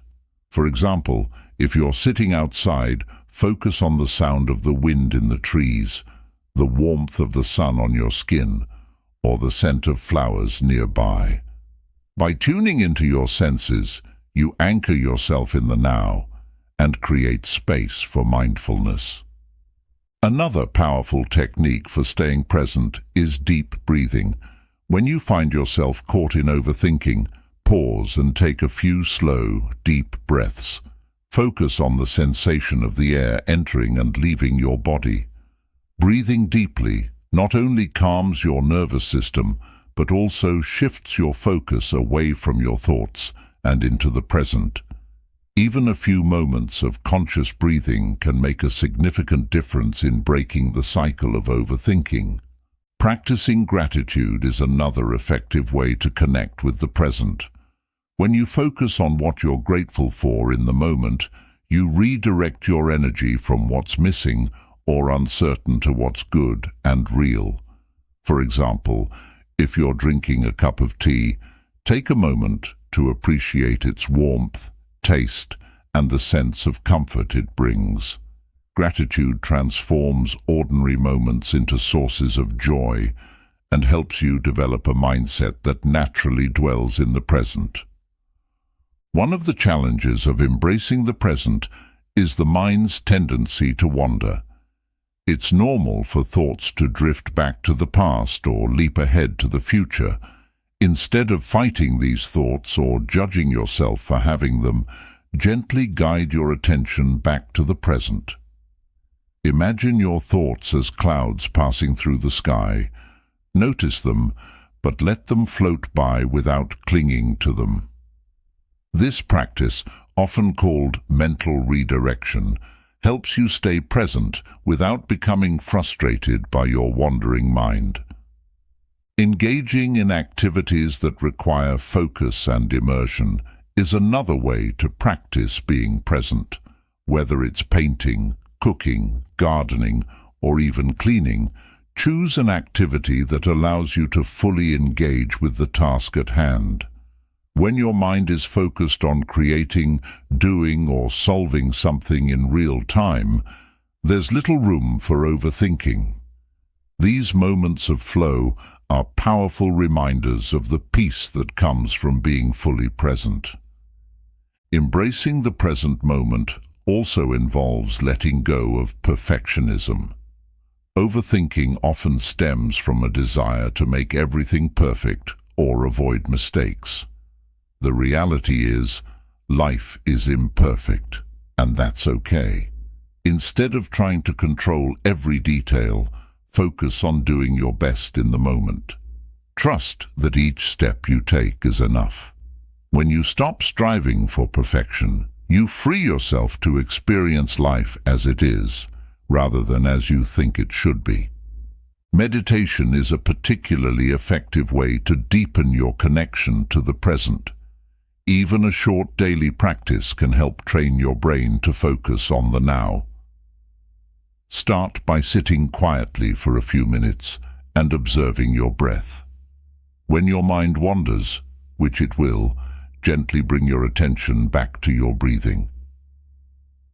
For example, if you're sitting outside, focus on the sound of the wind in the trees, the warmth of the sun on your skin, or the scent of flowers nearby. By tuning into your senses, you anchor yourself in the now and create space for mindfulness. Another powerful technique for staying present is deep breathing. When you find yourself caught in overthinking, pause and take a few slow, deep breaths. Focus on the sensation of the air entering and leaving your body. Breathing deeply not only calms your nervous system, but also shifts your focus away from your thoughts and into the present. Even a few moments of conscious breathing can make a significant difference in breaking the cycle of overthinking. Practicing gratitude is another effective way to connect with the present. When you focus on what you're grateful for in the moment, you redirect your energy from what's missing or uncertain to what's good and real. For example, if you're drinking a cup of tea, take a moment to appreciate its warmth, taste, and the sense of comfort it brings. Gratitude transforms ordinary moments into sources of joy and helps you develop a mindset that naturally dwells in the present. One of the challenges of embracing the present is the mind's tendency to wander. It's normal for thoughts to drift back to the past or leap ahead to the future. Instead of fighting these thoughts or judging yourself for having them, gently guide your attention back to the present. Imagine your thoughts as clouds passing through the sky. Notice them, but let them float by without clinging to them. This practice, often called mental redirection, helps you stay present without becoming frustrated by your wandering mind. Engaging in activities that require focus and immersion is another way to practice being present. Whether it's painting, cooking, gardening, or even cleaning, choose an activity that allows you to fully engage with the task at hand. When your mind is focused on creating, doing, or solving something in real time, there's little room for overthinking. These moments of flow are powerful reminders of the peace that comes from being fully present. Embracing the present moment also involves letting go of perfectionism. Overthinking often stems from a desire to make everything perfect or avoid mistakes. The reality is, life is imperfect, and that's okay. Instead of trying to control every detail, focus on doing your best in the moment. Trust that each step you take is enough. When you stop striving for perfection, you free yourself to experience life as it is, rather than as you think it should be. Meditation is a particularly effective way to deepen your connection to the present. Even a short daily practice can help train your brain to focus on the now. Start by sitting quietly for a few minutes and observing your breath. When your mind wanders, which it will, gently bring your attention back to your breathing.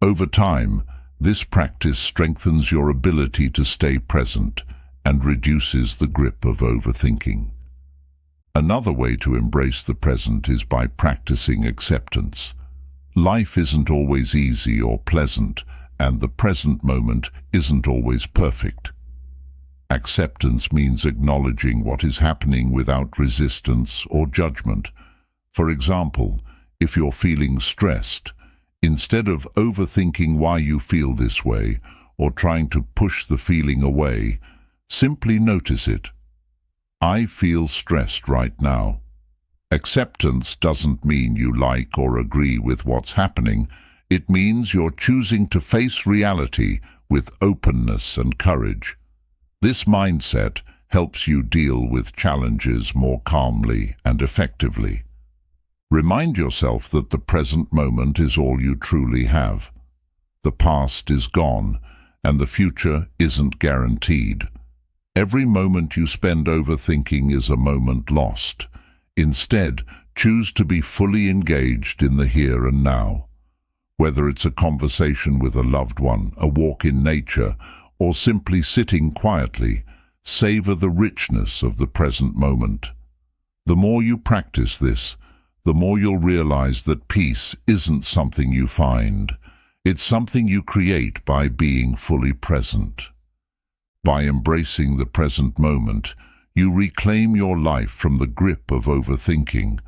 Over time, this practice strengthens your ability to stay present and reduces the grip of overthinking. Another way to embrace the present is by practicing acceptance. Life isn't always easy or pleasant, and the present moment isn't always perfect. Acceptance means acknowledging what is happening without resistance or judgment. For example, if you're feeling stressed, instead of overthinking why you feel this way or trying to push the feeling away, simply notice it. I feel stressed right now. Acceptance doesn't mean you like or agree with what's happening. It means you're choosing to face reality with openness and courage. This mindset helps you deal with challenges more calmly and effectively. Remind yourself that the present moment is all you truly have. The past is gone, and the future isn't guaranteed. Every moment you spend overthinking is a moment lost. Instead, choose to be fully engaged in the here and now. Whether it's a conversation with a loved one, a walk in nature, or simply sitting quietly, savor the richness of the present moment. The more you practice this, the more you'll realize that peace isn't something you find. It's something you create by being fully present. By embracing the present moment, you reclaim your life from the grip of overthinking.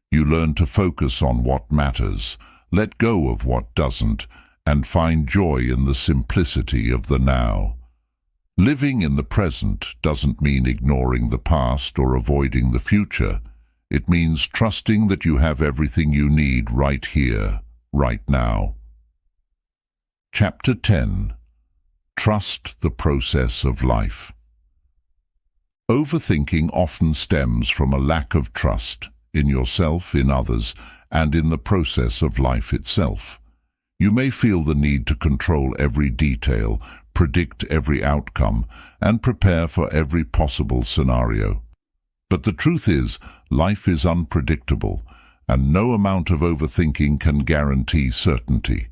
You learn to focus on what matters, let go of what doesn't, and find joy in the simplicity of the now. Living in the present doesn't mean ignoring the past or avoiding the future. It means trusting that you have everything you need right here, right now. Chapter 10. Trust the process of life. Overthinking often stems from a lack of trust in yourself, in others, and in the process of life itself. You may feel the need to control every detail, predict every outcome, and prepare for every possible scenario. But the truth is, life is unpredictable, and no amount of overthinking can guarantee certainty.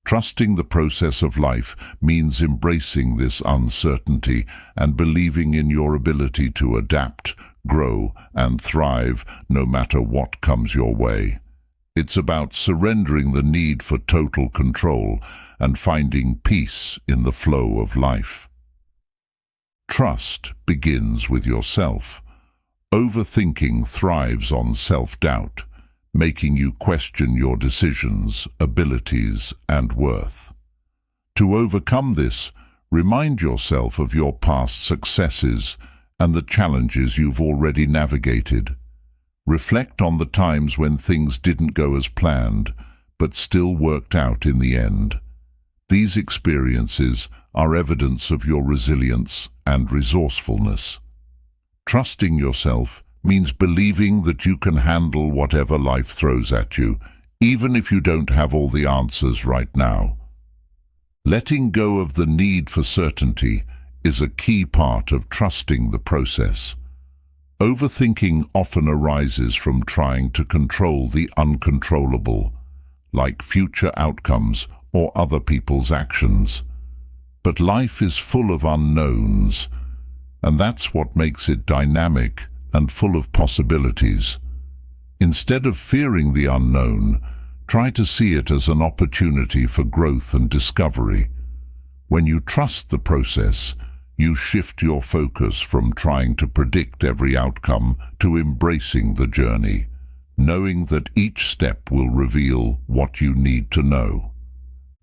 Trusting the process of life means embracing this uncertainty and believing in your ability to adapt, grow, and thrive no matter what comes your way. It's about surrendering the need for total control and finding peace in the flow of life. Trust begins with yourself. Overthinking thrives on self-doubt, making you question your decisions, abilities, and worth. To overcome this, remind yourself of your past successes and the challenges you've already navigated. Reflect on the times when things didn't go as planned, but still worked out in the end. These experiences are evidence of your resilience and resourcefulness. Trusting yourself means believing that you can handle whatever life throws at you, even if you don't have all the answers right now. Letting go of the need for certainty is a key part of trusting the process. Overthinking often arises from trying to control the uncontrollable, like future outcomes or other people's actions. But life is full of unknowns, and that's what makes it dynamic and full of possibilities. Instead of fearing the unknown, try to see it as an opportunity for growth and discovery. When you trust the process, you shift your focus from trying to predict every outcome to embracing the journey, knowing that each step will reveal what you need to know.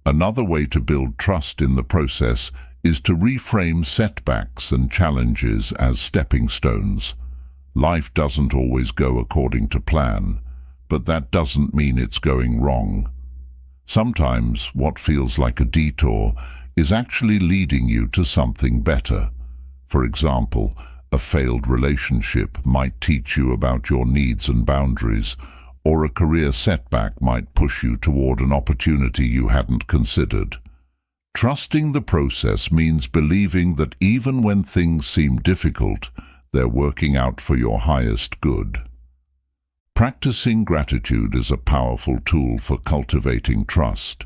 Another way to build trust in the process is to reframe setbacks and challenges as stepping stones. Life doesn't always go according to plan, but that doesn't mean it's going wrong. Sometimes what feels like a detour is actually leading you to something better. For example, a failed relationship might teach you about your needs and boundaries, or a career setback might push you toward an opportunity you hadn't considered. Trusting the process means believing that even when things seem difficult, they're working out for your highest good. Practicing gratitude is a powerful tool for cultivating trust.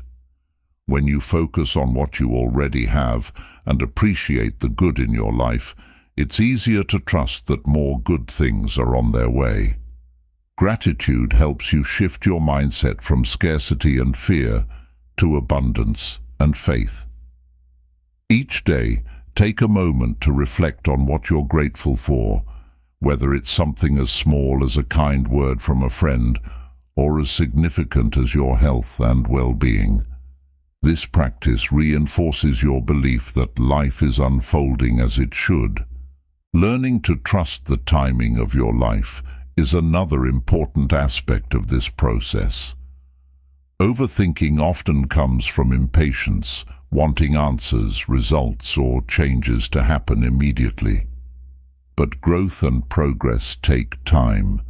When you focus on what you already have and appreciate the good in your life, it's easier to trust that more good things are on their way. Gratitude helps you shift your mindset from scarcity and fear to abundance and faith. Each day, take a moment to reflect on what you're grateful for, whether it's something as small as a kind word from a friend or as significant as your health and well-being. This practice reinforces your belief that life is unfolding as it should. Learning to trust the timing of your life is another important aspect of this process. Overthinking often comes from impatience, wanting answers, results, or changes to happen immediately. But growth and progress take time.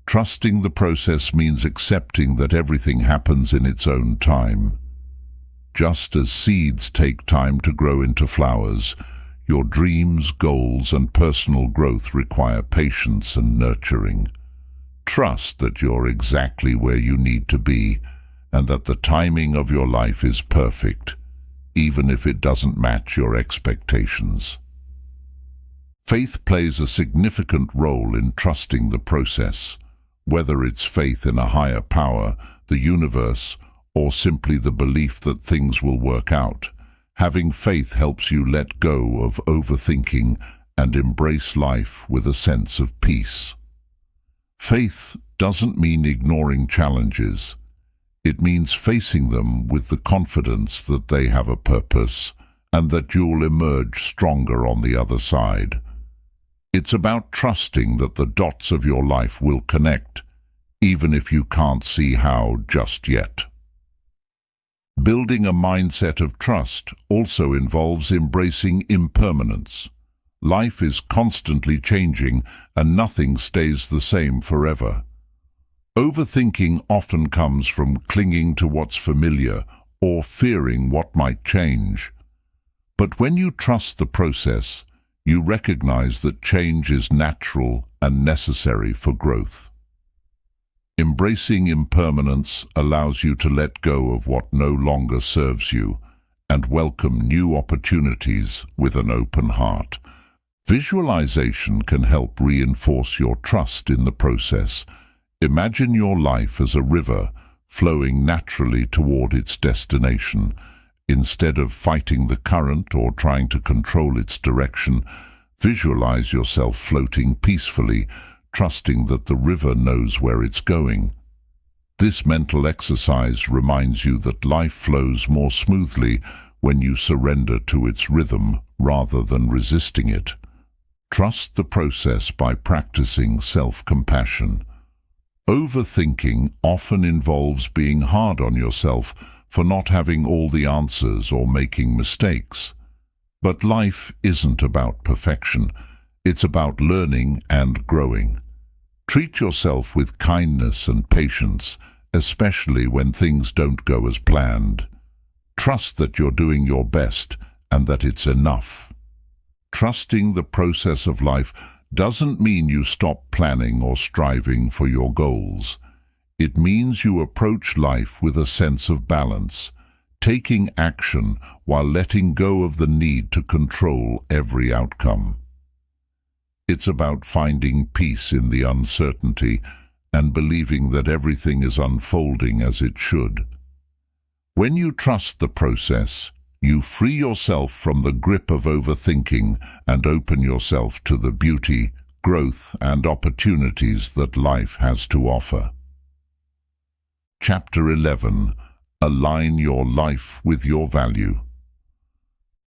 Trusting the process means accepting that everything happens in its own time. Just as seeds take time to grow into flowers, your dreams, goals, and personal growth require patience and nurturing. Trust that you're exactly where you need to be and that the timing of your life is perfect, even if it doesn't match your expectations. Faith plays a significant role in trusting the process, whether it's faith in a higher power, the universe, or simply the belief that things will work out. Having faith helps you let go of overthinking and embrace life with a sense of peace. Faith doesn't mean ignoring challenges. It means facing them with the confidence that they have a purpose and that you'll emerge stronger on the other side. It's about trusting that the dots of your life will connect, even if you can't see how just yet. Building a mindset of trust also involves embracing impermanence. Life is constantly changing and nothing stays the same forever. Overthinking often comes from clinging to what's familiar or fearing what might change. But when you trust the process, you recognize that change is natural and necessary for growth. Embracing impermanence allows you to let go of what no longer serves you and welcome new opportunities with an open heart. Visualization can help reinforce your trust in the process. Imagine your life as a river flowing naturally toward its destination. Instead of fighting the current or trying to control its direction, visualize yourself floating peacefully, trusting that the river knows where it's going. This mental exercise reminds you that life flows more smoothly when you surrender to its rhythm rather than resisting it. Trust the process by practicing self-compassion. Overthinking often involves being hard on yourself for not having all the answers or making mistakes. But life isn't about perfection. It's about learning and growing. Treat yourself with kindness and patience, especially when things don't go as planned. Trust that you're doing your best and that it's enough. Trusting the process of life doesn't mean you stop planning or striving for your goals. It means you approach life with a sense of balance, taking action while letting go of the need to control every outcome. It's about finding peace in the uncertainty and believing that everything is unfolding as it should. When you trust the process, you free yourself from the grip of overthinking and open yourself to the beauty, growth, and opportunities that life has to offer. Chapter 11. Align your life with your value.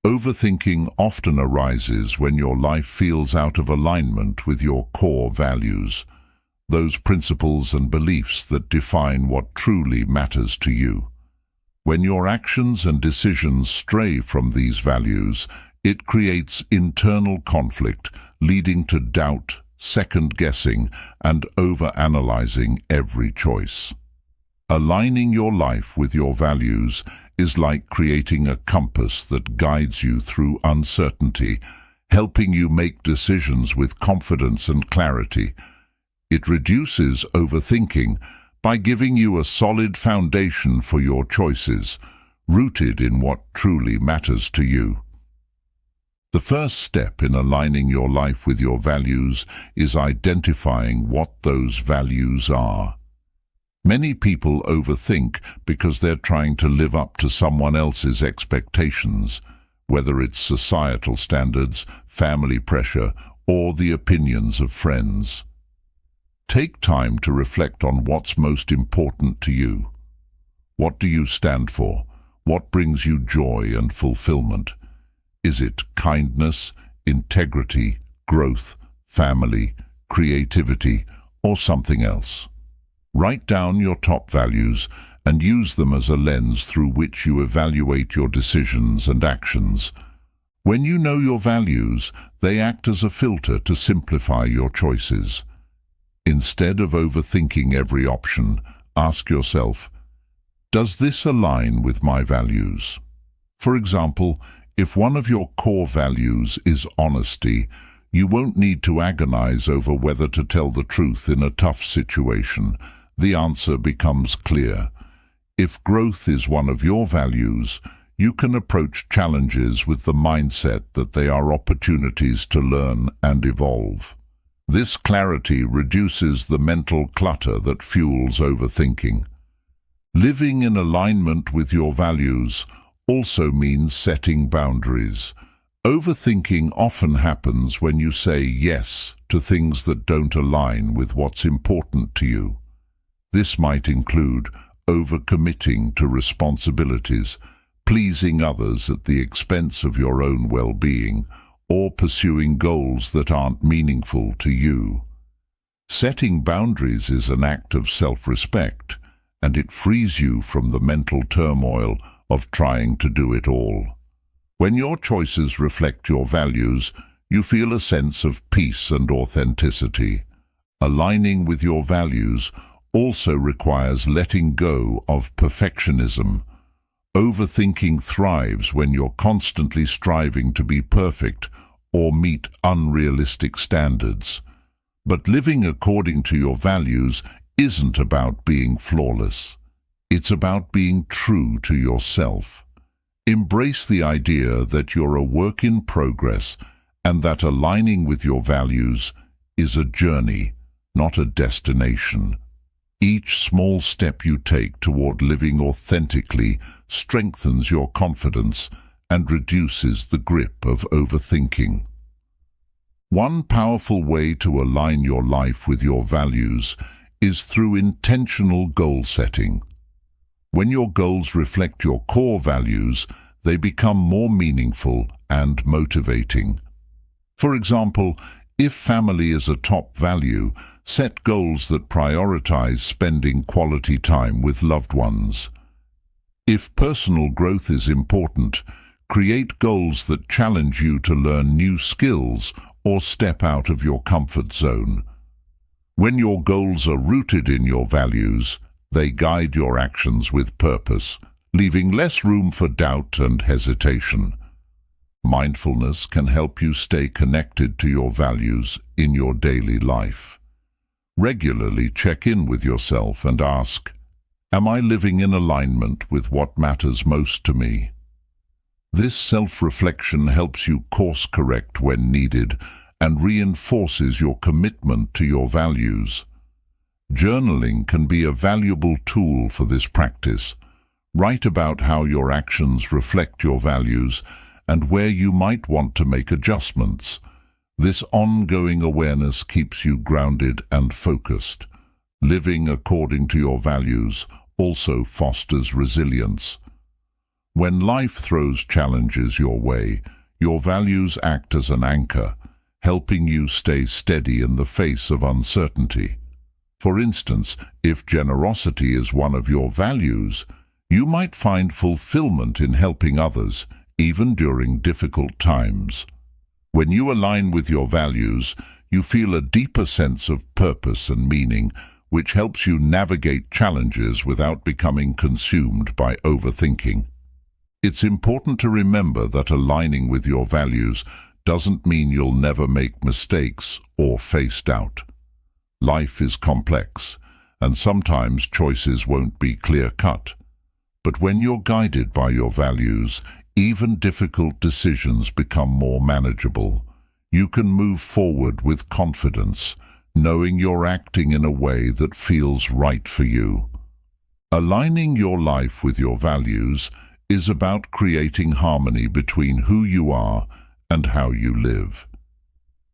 Overthinking often arises when your life feels out of alignment with your core values, those principles and beliefs that define what truly matters to you. When your actions and decisions stray from these values, it creates internal conflict, leading to doubt, second-guessing, and over-analyzing every choice. Aligning your life with your values is like creating a compass that guides you through uncertainty, helping you make decisions with confidence and clarity. It reduces overthinking by giving you a solid foundation for your choices, rooted in what truly matters to you. The first step in aligning your life with your values is identifying what those values are. Many people overthink because they're trying to live up to someone else's expectations, whether it's societal standards, family pressure, or the opinions of friends. Take time to reflect on what's most important to you. What do you stand for? What brings you joy and fulfillment? Is it kindness, integrity, growth, family, creativity, or something else? Write down your top values and use them as a lens through which you evaluate your decisions and actions. When you know your values, they act as a filter to simplify your choices. Instead of overthinking every option, ask yourself, Does this align with my values? For example, if one of your core values is honesty, you won't need to agonize over whether to tell the truth in a tough situation. The answer becomes clear. If growth is one of your values, you can approach challenges with the mindset that they are opportunities to learn and evolve. This clarity reduces the mental clutter that fuels overthinking. Living in alignment with your values also means setting boundaries. Overthinking often happens when you say yes to things that don't align with what's important to you. This might include overcommitting to responsibilities, pleasing others at the expense of your own well-being, or pursuing goals that aren't meaningful to you. Setting boundaries is an act of self-respect, and it frees you from the mental turmoil of trying to do it all. When your choices reflect your values, you feel a sense of peace and authenticity. Aligning with your values also requires letting go of perfectionism. Overthinking thrives when you're constantly striving to be perfect or meet unrealistic standards. But living according to your values isn't about being flawless. It's about being true to yourself. Embrace the idea that you're a work in progress and that aligning with your values is a journey, not a destination. Each small step you take toward living authentically strengthens your confidence and reduces the grip of overthinking. One powerful way to align your life with your values is through intentional goal setting. When your goals reflect your core values, they become more meaningful and motivating. For example, if family is a top value, set goals that prioritize spending quality time with loved ones. If personal growth is important, create goals that challenge you to learn new skills or step out of your comfort zone. When your goals are rooted in your values, they guide your actions with purpose, leaving less room for doubt and hesitation. Mindfulness can help you stay connected to your values in your daily life. Regularly check in with yourself and ask, am I living in alignment with what matters most to me? This self-reflection helps you course-correct when needed and reinforces your commitment to your values. Journaling can be a valuable tool for this practice. Write about how your actions reflect your values and where you might want to make adjustments. This ongoing awareness keeps you grounded and focused. Living according to your values also fosters resilience. When life throws challenges your way, your values act as an anchor, helping you stay steady in the face of uncertainty. For instance, if generosity is one of your values, you might find fulfillment in helping others, even during difficult times. When you align with your values, you feel a deeper sense of purpose and meaning, which helps you navigate challenges without becoming consumed by overthinking. It's important to remember that aligning with your values doesn't mean you'll never make mistakes or face doubt. Life is complex, and sometimes choices won't be clear-cut. But when you're guided by your values, even difficult decisions become more manageable. You can move forward with confidence, knowing you're acting in a way that feels right for you. Aligning your life with your values is about creating harmony between who you are and how you live.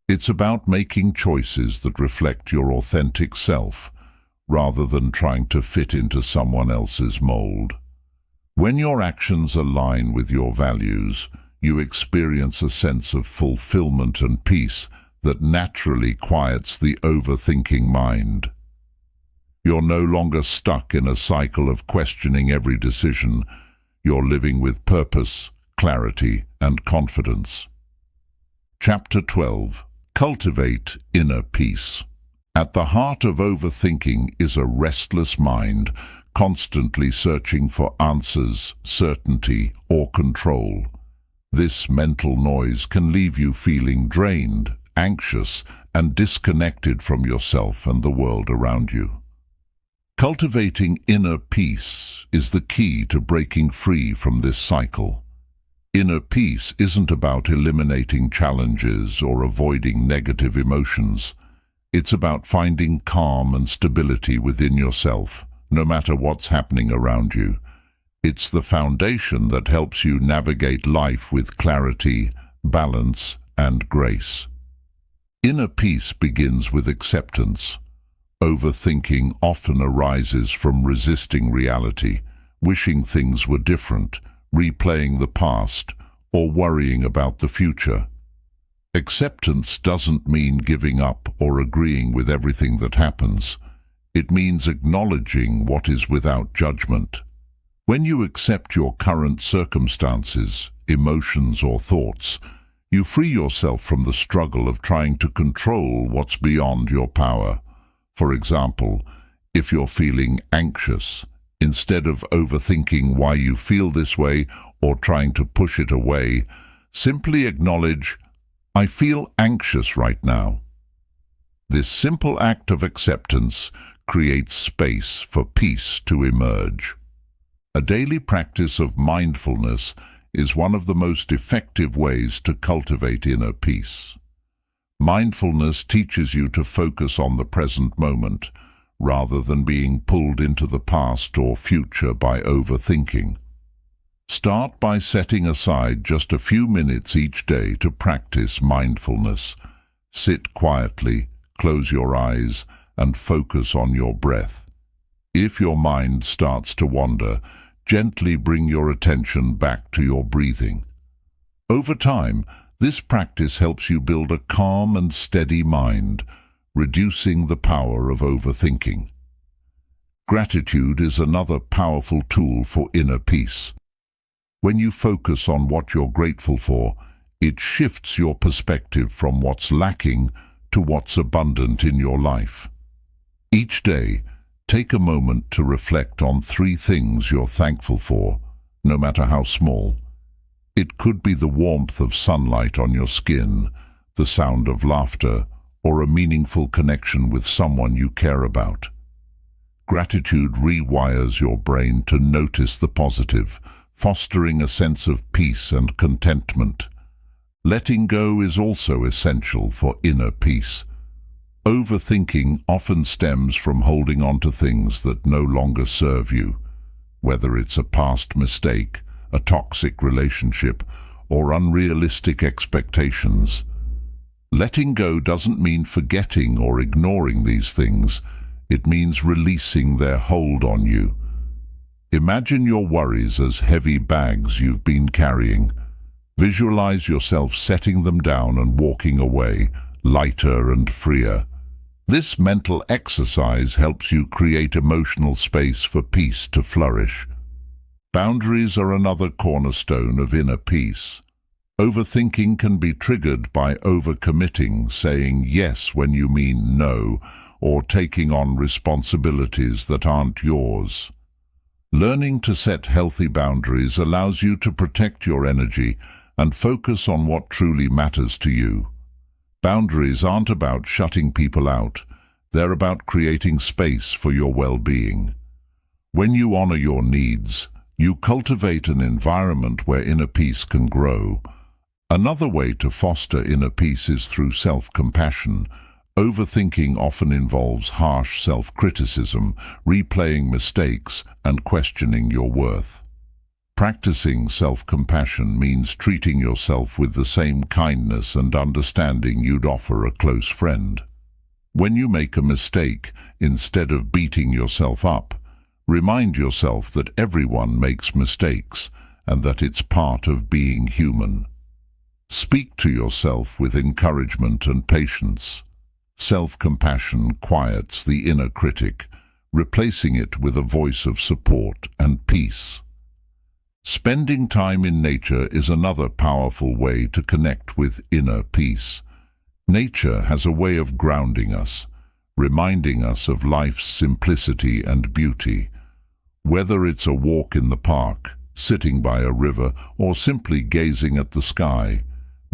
It's about making choices that reflect your authentic self, rather than trying to fit into someone else's mold. When your actions align with your values, you experience a sense of fulfillment and peace that naturally quiets the overthinking mind. You're no longer stuck in a cycle of questioning every decision. You're living with purpose, clarity, and confidence. Chapter 12. Cultivate inner peace. At the heart of overthinking is a restless mind, constantly searching for answers, certainty, or control. This mental noise can leave you feeling drained, anxious, and disconnected from yourself and the world around you. Cultivating inner peace is the key to breaking free from this cycle. Inner peace isn't about eliminating challenges or avoiding negative emotions. It's about finding calm and stability within yourself, no matter what's happening around you. It's the foundation that helps you navigate life with clarity, balance, and grace. Inner peace begins with acceptance. Overthinking often arises from resisting reality, wishing things were different, replaying the past, or worrying about the future. Acceptance doesn't mean giving up or agreeing with everything that happens. It means acknowledging what is without judgment. When you accept your current circumstances, emotions, or thoughts, you free yourself from the struggle of trying to control what's beyond your power. For example, if you're feeling anxious, instead of overthinking why you feel this way or trying to push it away, simply acknowledge, "I feel anxious right now." This simple act of acceptance creates space for peace to emerge. A daily practice of mindfulness is one of the most effective ways to cultivate inner peace. Mindfulness teaches you to focus on the present moment, rather than being pulled into the past or future by overthinking. Start by setting aside just a few minutes each day to practice mindfulness. Sit quietly, close your eyes, and focus on your breath. If your mind starts to wander, gently bring your attention back to your breathing. Over time, this practice helps you build a calm and steady mind, reducing the power of overthinking. Gratitude is another powerful tool for inner peace. When you focus on what you're grateful for, it shifts your perspective from what's lacking to what's abundant in your life. Each day, take a moment to reflect on 3 things you're thankful for, no matter how small. It could be the warmth of sunlight on your skin, the sound of laughter, or a meaningful connection with someone you care about. Gratitude rewires your brain to notice the positive, fostering a sense of peace and contentment. Letting go is also essential for inner peace. Overthinking often stems from holding on to things that no longer serve you, whether it's a past mistake, a toxic relationship, or unrealistic expectations. Letting go doesn't mean forgetting or ignoring these things. It means releasing their hold on you. Imagine your worries as heavy bags you've been carrying. Visualize yourself setting them down and walking away, lighter and freer. This mental exercise helps you create emotional space for peace to flourish. Boundaries are another cornerstone of inner peace. Overthinking can be triggered by overcommitting, saying yes when you mean no, or taking on responsibilities that aren't yours. Learning to set healthy boundaries allows you to protect your energy and focus on what truly matters to you. Boundaries aren't about shutting people out. They're about creating space for your well-being. When you honor your needs, you cultivate an environment where inner peace can grow. Another way to foster inner peace is through self-compassion. Overthinking often involves harsh self-criticism, replaying mistakes, and questioning your worth. Practicing self-compassion means treating yourself with the same kindness and understanding you'd offer a close friend. When you make a mistake, instead of beating yourself up, remind yourself that everyone makes mistakes and that it's part of being human. Speak to yourself with encouragement and patience. Self-compassion quiets the inner critic, replacing it with a voice of support and peace. Spending time in nature is another powerful way to connect with inner peace. Nature has a way of grounding us, reminding us of life's simplicity and beauty. Whether it's a walk in the park, sitting by a river, or simply gazing at the sky,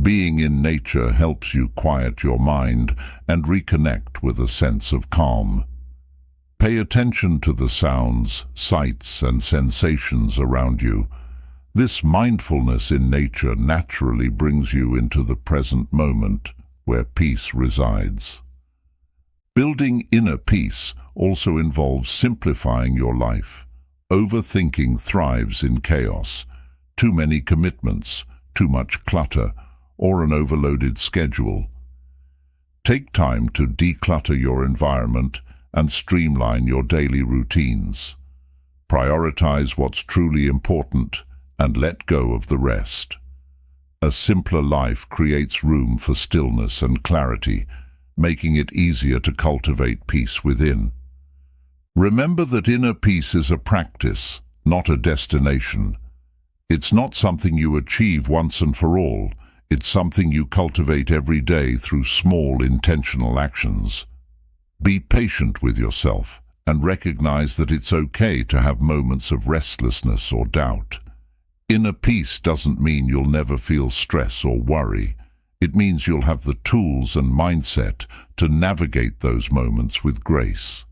being in nature helps you quiet your mind and reconnect with a sense of calm. Pay attention to the sounds, sights, and sensations around you. This mindfulness in nature naturally brings you into the present moment where peace resides. Building inner peace also involves simplifying your life. Overthinking thrives in chaos. Too many commitments, too much clutter, or an overloaded schedule. Take time to declutter your environment and streamline your daily routines. Prioritize what's truly important and let go of the rest. A simpler life creates room for stillness and clarity, making it easier to cultivate peace within. Remember that inner peace is a practice, not a destination. It's not something you achieve once and for all. It's something you cultivate every day through small, intentional actions. Be patient with yourself and recognize that it's okay to have moments of restlessness or doubt. Inner peace doesn't mean you'll never feel stress or worry. It means you'll have the tools and mindset to navigate those moments with grace.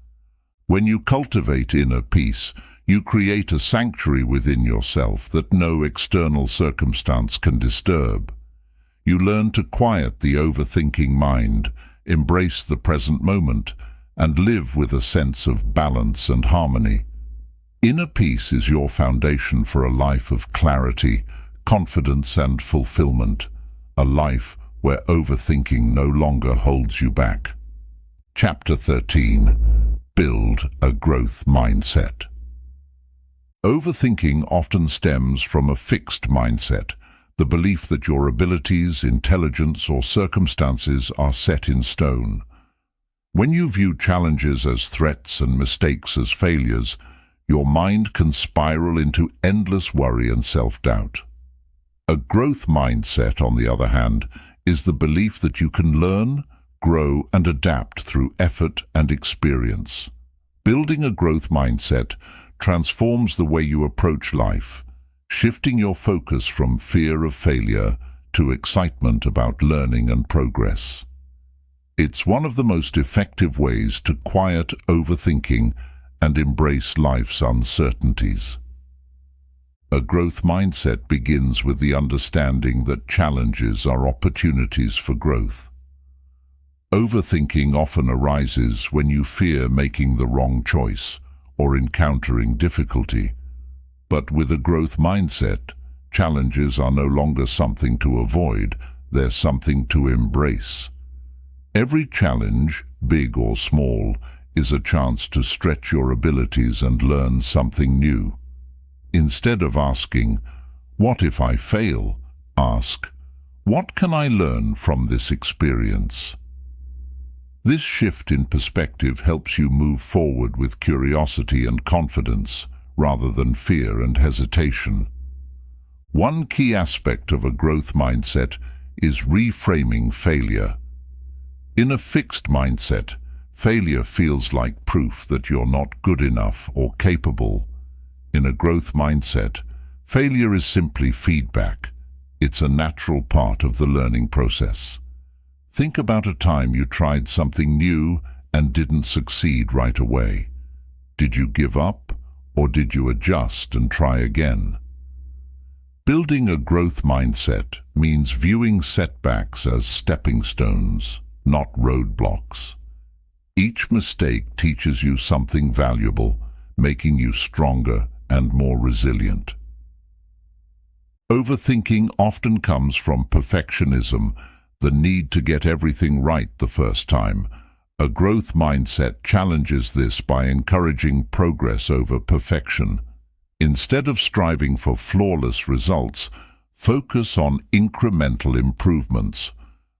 When you cultivate inner peace, you create a sanctuary within yourself that no external circumstance can disturb. You learn to quiet the overthinking mind, embrace the present moment, and live with a sense of balance and harmony. Inner peace is your foundation for a life of clarity, confidence, and fulfillment, a life where overthinking no longer holds you back. Chapter 13. Build a growth mindset. Overthinking often stems from a fixed mindset, the belief that your abilities, intelligence, or circumstances are set in stone. When you view challenges as threats and mistakes as failures, your mind can spiral into endless worry and self-doubt. A growth mindset, on the other hand, is the belief that you can learn, grow, and adapt through effort and experience. Building a growth mindset transforms the way you approach life, shifting your focus from fear of failure to excitement about learning and progress. It's one of the most effective ways to quiet overthinking and embrace life's uncertainties. A growth mindset begins with the understanding that challenges are opportunities for growth. Overthinking often arises when you fear making the wrong choice or encountering difficulty. But with a growth mindset, challenges are no longer something to avoid, they're something to embrace. Every challenge, big or small, is a chance to stretch your abilities and learn something new. Instead of asking, "What if I fail?" ask, "What can I learn from this experience?" This shift in perspective helps you move forward with curiosity and confidence, rather than fear and hesitation. One key aspect of a growth mindset is reframing failure. In a fixed mindset, failure feels like proof that you're not good enough or capable. In a growth mindset, failure is simply feedback. It's a natural part of the learning process. Think about a time you tried something new and didn't succeed right away. Did you give up, or did you adjust and try again? Building a growth mindset means viewing setbacks as stepping stones, not roadblocks. Each mistake teaches you something valuable, making you stronger and more resilient. Overthinking often comes from perfectionism, the need to get everything right the first time. A growth mindset challenges this by encouraging progress over perfection. Instead of striving for flawless results, focus on incremental improvements.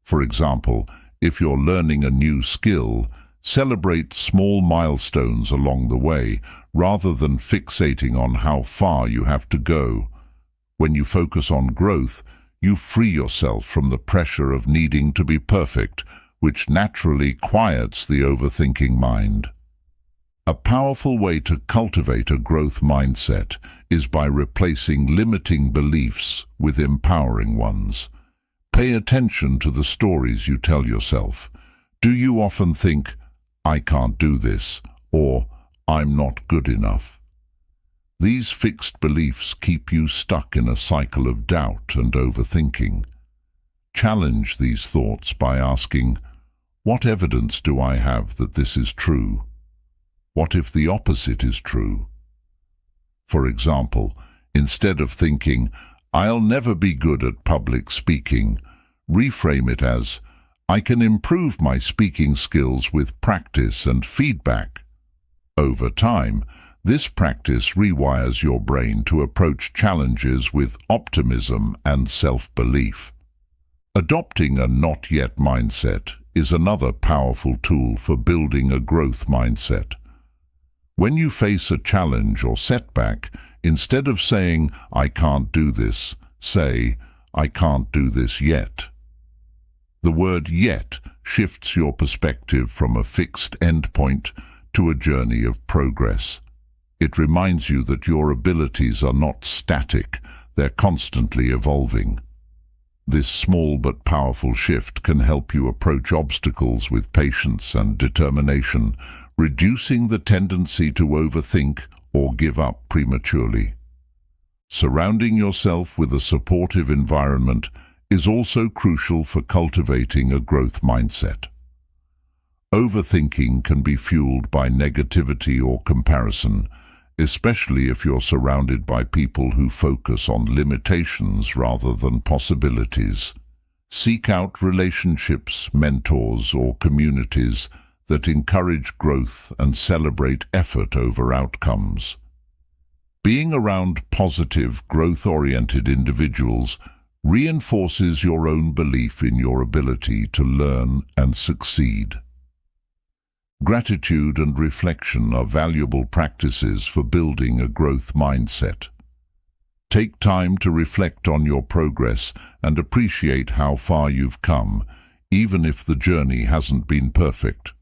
For example, if you're learning a new skill, celebrate small milestones along the way, rather than fixating on how far you have to go. When you focus on growth, you free yourself from the pressure of needing to be perfect, which naturally quiets the overthinking mind. A powerful way to cultivate a growth mindset is by replacing limiting beliefs with empowering ones. Pay attention to the stories you tell yourself. Do you often think, "I can't do this," or "I'm not good enough"? These fixed beliefs keep you stuck in a cycle of doubt and overthinking. Challenge these thoughts by asking, "What evidence do I have that this is true? What if the opposite is true?" For example, instead of thinking, "I'll never be good at public speaking," reframe it as, "I can improve my speaking skills with practice and feedback." Over time, this practice rewires your brain to approach challenges with optimism and self-belief. Adopting a not yet mindset is another powerful tool for building a growth mindset. When you face a challenge or setback, instead of saying, "I can't do this," say, "I can't do this yet." The word "yet" shifts your perspective from a fixed endpoint to a journey of progress. It reminds you that your abilities are not static, they're constantly evolving. This small but powerful shift can help you approach obstacles with patience and determination, reducing the tendency to overthink or give up prematurely. Surrounding yourself with a supportive environment is also crucial for cultivating a growth mindset. Overthinking can be fueled by negativity or comparison, especially if you're surrounded by people who focus on limitations rather than possibilities. Seek out relationships, mentors, or communities that encourage growth and celebrate effort over outcomes. Being around positive, growth-oriented individuals reinforces your own belief in your ability to learn and succeed. Gratitude and reflection are valuable practices for building a growth mindset. Take time to reflect on your progress and appreciate how far you've come, even if the journey hasn't been perfect.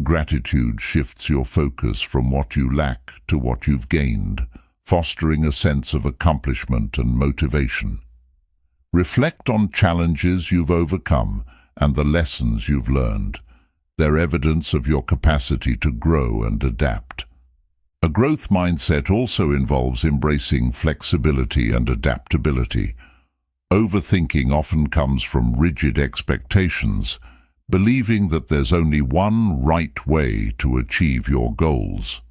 Gratitude shifts your focus from what you lack to what you've gained, fostering a sense of accomplishment and motivation. Reflect on challenges you've overcome and the lessons you've learned. They're evidence of your capacity to grow and adapt. A growth mindset also involves embracing flexibility and adaptability. Overthinking often comes from rigid expectations, believing that there's only one right way to achieve your goals.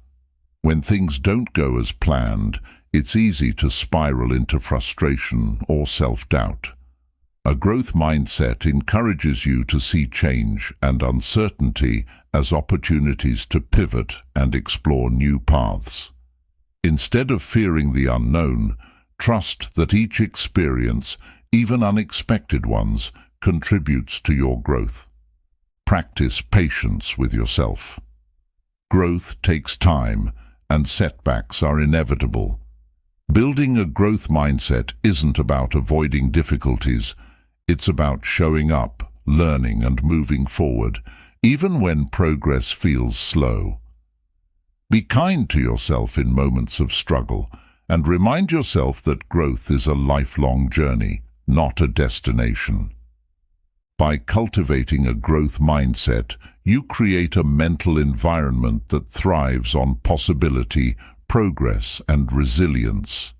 When things don't go as planned, it's easy to spiral into frustration or self-doubt. A growth mindset encourages you to see change and uncertainty as opportunities to pivot and explore new paths. Instead of fearing the unknown, trust that each experience, even unexpected ones, contributes to your growth. Practice patience with yourself. Growth takes time, and setbacks are inevitable. Building a growth mindset isn't about avoiding difficulties. It's about showing up, learning, and moving forward, even when progress feels slow. Be kind to yourself in moments of struggle, and remind yourself that growth is a lifelong journey, not a destination. By cultivating a growth mindset, you create a mental environment that thrives on possibility, progress, and resilience.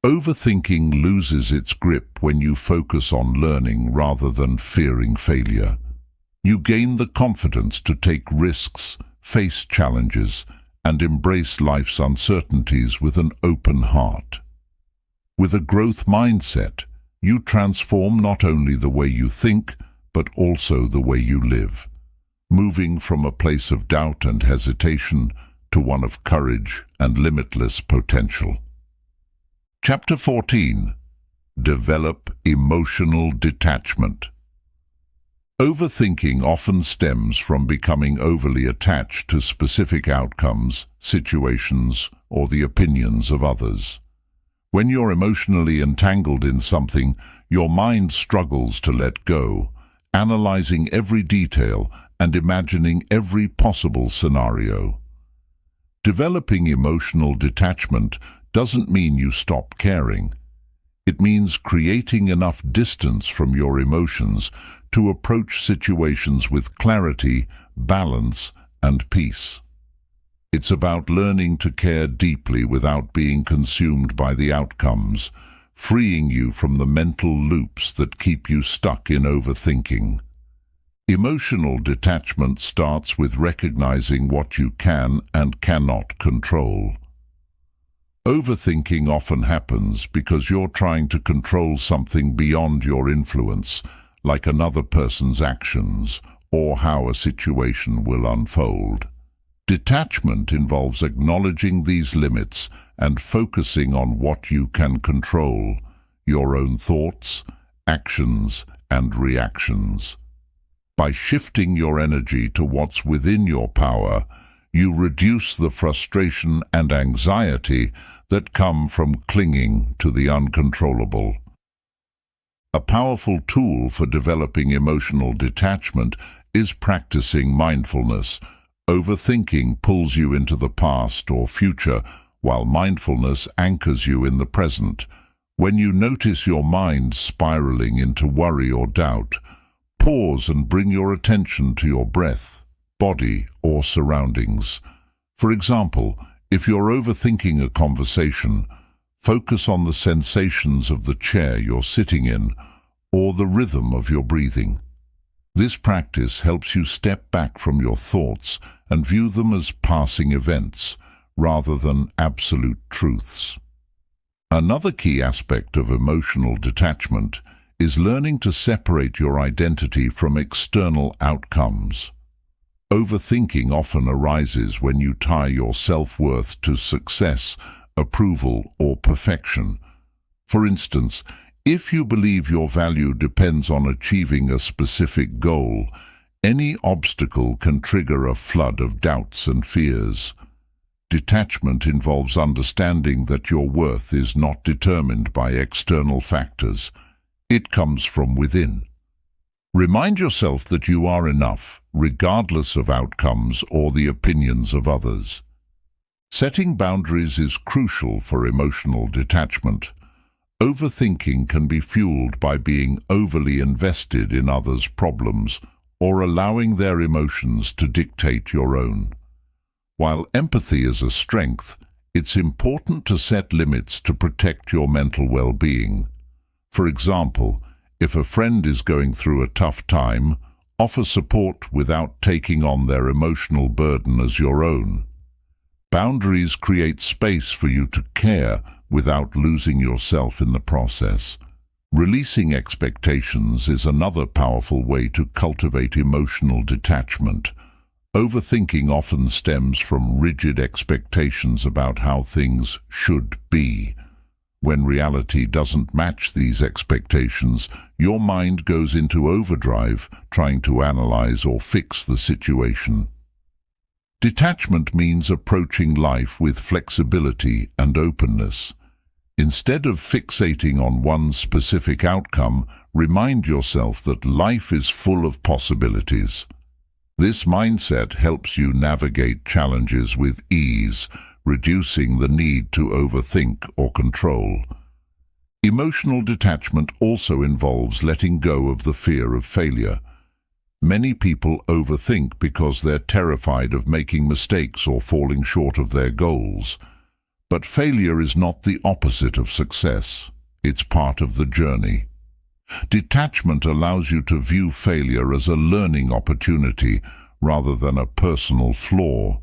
Overthinking loses its grip when you focus on learning rather than fearing failure. You gain the confidence to take risks, face challenges, and embrace life's uncertainties with an open heart. With a growth mindset, you transform not only the way you think, but also the way you live, moving from a place of doubt and hesitation to one of courage and limitless potential. Chapter 14. Develop emotional detachment. Overthinking often stems from becoming overly attached to specific outcomes, situations, or the opinions of others. When you're emotionally entangled in something, your mind struggles to let go, analyzing every detail and imagining every possible scenario. Developing emotional detachment doesn't mean you stop caring. It means creating enough distance from your emotions to approach situations with clarity, balance, and peace. It's about learning to care deeply without being consumed by the outcomes, freeing you from the mental loops that keep you stuck in overthinking. Emotional detachment starts with recognizing what you can and cannot control. Overthinking often happens because you're trying to control something beyond your influence, like another person's actions or how a situation will unfold. Detachment involves acknowledging these limits and focusing on what you can control, your own thoughts, actions, and reactions. By shifting your energy to what's within your power, you reduce the frustration and anxiety that come from clinging to the uncontrollable. A powerful tool for developing emotional detachment is practicing mindfulness. Overthinking pulls you into the past or future, while mindfulness anchors you in the present. When you notice your mind spiraling into worry or doubt, pause and bring your attention to your breath, body, or surroundings. For example, if you're overthinking a conversation, focus on the sensations of the chair you're sitting in or the rhythm of your breathing. This practice helps you step back from your thoughts and view them as passing events rather than absolute truths. Another key aspect of emotional detachment is learning to separate your identity from external outcomes. Overthinking often arises when you tie your self-worth to success, approval, or perfection. For instance, if you believe your value depends on achieving a specific goal, any obstacle can trigger a flood of doubts and fears. Detachment involves understanding that your worth is not determined by external factors. It comes from within. Remind yourself that you are enough, regardless of outcomes or the opinions of others. Setting boundaries is crucial for emotional detachment. Overthinking can be fueled by being overly invested in others' problems or allowing their emotions to dictate your own. While empathy is a strength, it's important to set limits to protect your mental well-being. For example, if a friend is going through a tough time, offer support without taking on their emotional burden as your own. Boundaries create space for you to care without losing yourself in the process. Releasing expectations is another powerful way to cultivate emotional detachment. Overthinking often stems from rigid expectations about how things should be. When reality doesn't match these expectations, your mind goes into overdrive, trying to analyze or fix the situation. Detachment means approaching life with flexibility and openness. Instead of fixating on one specific outcome, remind yourself that life is full of possibilities. This mindset helps you navigate challenges with ease, reducing the need to overthink or control. Emotional detachment also involves letting go of the fear of failure. Many people overthink because they're terrified of making mistakes or falling short of their goals. But failure is not the opposite of success. It's part of the journey. Detachment allows you to view failure as a learning opportunity rather than a personal flaw.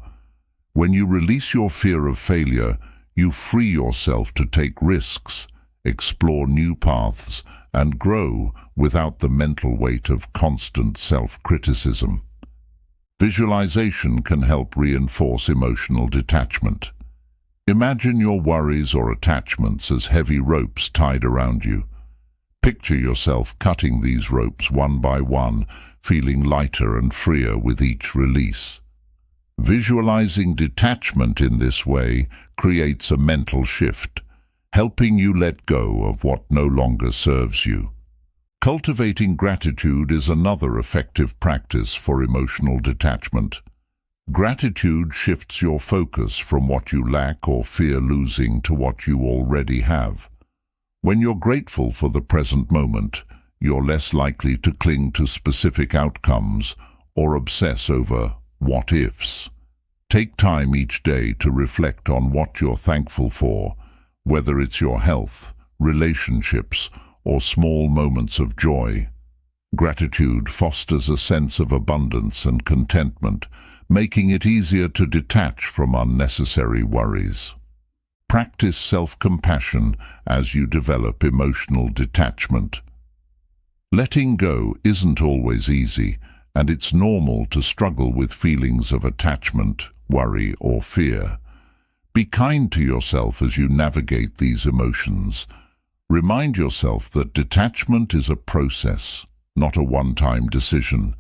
When you release your fear of failure, you free yourself to take risks, explore new paths, and grow without the mental weight of constant self-criticism. Visualization can help reinforce emotional detachment. Imagine your worries or attachments as heavy ropes tied around you. Picture yourself cutting these ropes one by one, feeling lighter and freer with each release. Visualizing detachment in this way creates a mental shift, helping you let go of what no longer serves you. Cultivating gratitude is another effective practice for emotional detachment. Gratitude shifts your focus from what you lack or fear losing to what you already have. When you're grateful for the present moment, you're less likely to cling to specific outcomes or obsess over what-ifs. Take time each day to reflect on what you're thankful for, whether it's your health, relationships, or small moments of joy. Gratitude fosters a sense of abundance and contentment, making it easier to detach from unnecessary worries. Practice self-compassion as you develop emotional detachment. Letting go isn't always easy, and it's normal to struggle with feelings of attachment, worry, or fear. Be kind to yourself as you navigate these emotions. Remind yourself that detachment is a process, not a one-time decision.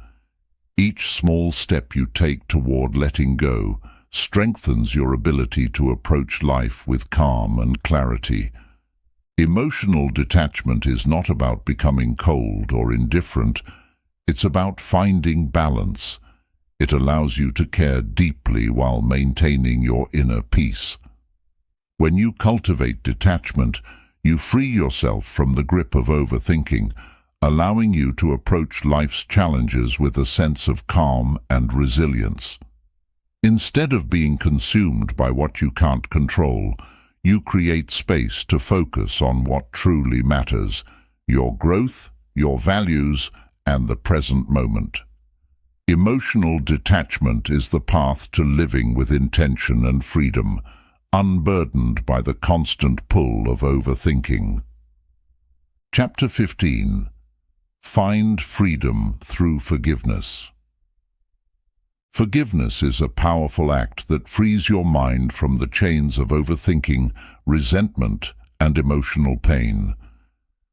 Each small step you take toward letting go strengthens your ability to approach life with calm and clarity. Emotional detachment is not about becoming cold or indifferent. It's about finding balance. It allows you to care deeply while maintaining your inner peace. When you cultivate detachment, you free yourself from the grip of overthinking, allowing you to approach life's challenges with a sense of calm and resilience. Instead of being consumed by what you can't control, you create space to focus on what truly matters: your growth, your values, and the present moment. Emotional detachment is the path to living with intention and freedom, unburdened by the constant pull of overthinking. Chapter 15. Find freedom through forgiveness. Forgiveness is a powerful act that frees your mind from the chains of overthinking, resentment, and emotional pain.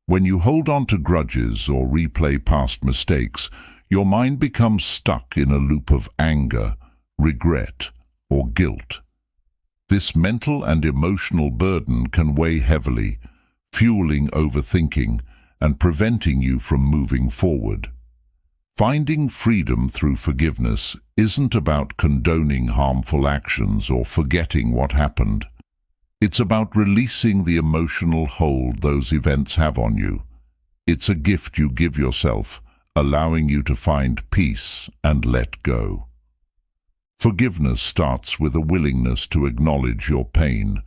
When you hold on to grudges or replay past mistakes, your mind becomes stuck in a loop of anger, regret, or guilt. This mental and emotional burden can weigh heavily, fueling overthinking and preventing you from moving forward. Finding freedom through forgiveness isn't about condoning harmful actions or forgetting what happened. It's about releasing the emotional hold those events have on you. It's a gift you give yourself, allowing you to find peace and let go. Forgiveness starts with a willingness to acknowledge your pain.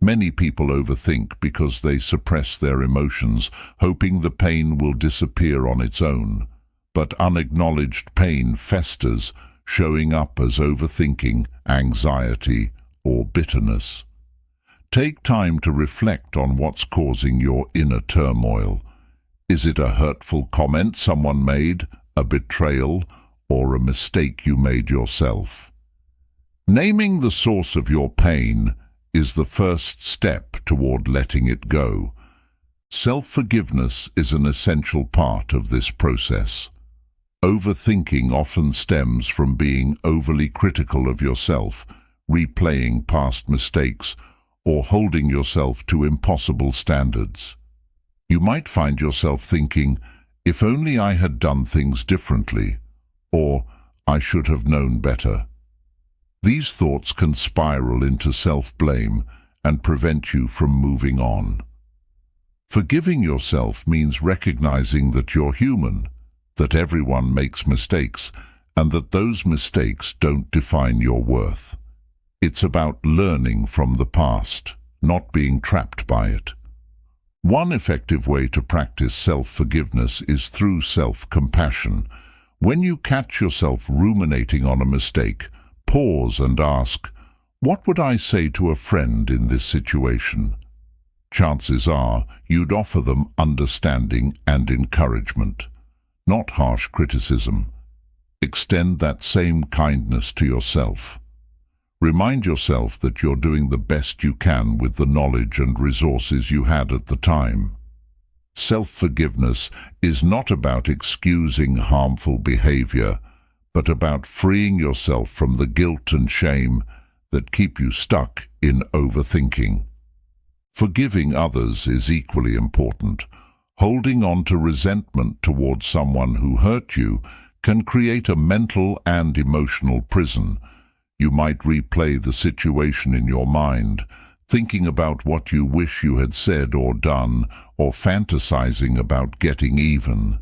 Many people overthink because they suppress their emotions, hoping the pain will disappear on its own. But unacknowledged pain festers, showing up as overthinking, anxiety, or bitterness. Take time to reflect on what's causing your inner turmoil. Is it a hurtful comment someone made, a betrayal, or a mistake you made yourself? Naming the source of your pain is the first step toward letting it go. Self-forgiveness is an essential part of this process. Overthinking often stems from being overly critical of yourself, replaying past mistakes, or holding yourself to impossible standards. You might find yourself thinking, "If only I had done things differently," or "I should have known better." These thoughts can spiral into self-blame and prevent you from moving on. Forgiving yourself means recognizing that you're human, that everyone makes mistakes, and that those mistakes don't define your worth. It's about learning from the past, not being trapped by it. One effective way to practice self-forgiveness is through self-compassion. When you catch yourself ruminating on a mistake, pause and ask, "What would I say to a friend in this situation?" Chances are you'd offer them understanding and encouragement, not harsh criticism. Extend that same kindness to yourself. Remind yourself that you're doing the best you can with the knowledge and resources you had at the time. Self-forgiveness is not about excusing harmful behavior, but about freeing yourself from the guilt and shame that keep you stuck in overthinking. Forgiving others is equally important. Holding on to resentment towards someone who hurt you can create a mental and emotional prison. You might replay the situation in your mind, thinking about what you wish you had said or done, or fantasizing about getting even.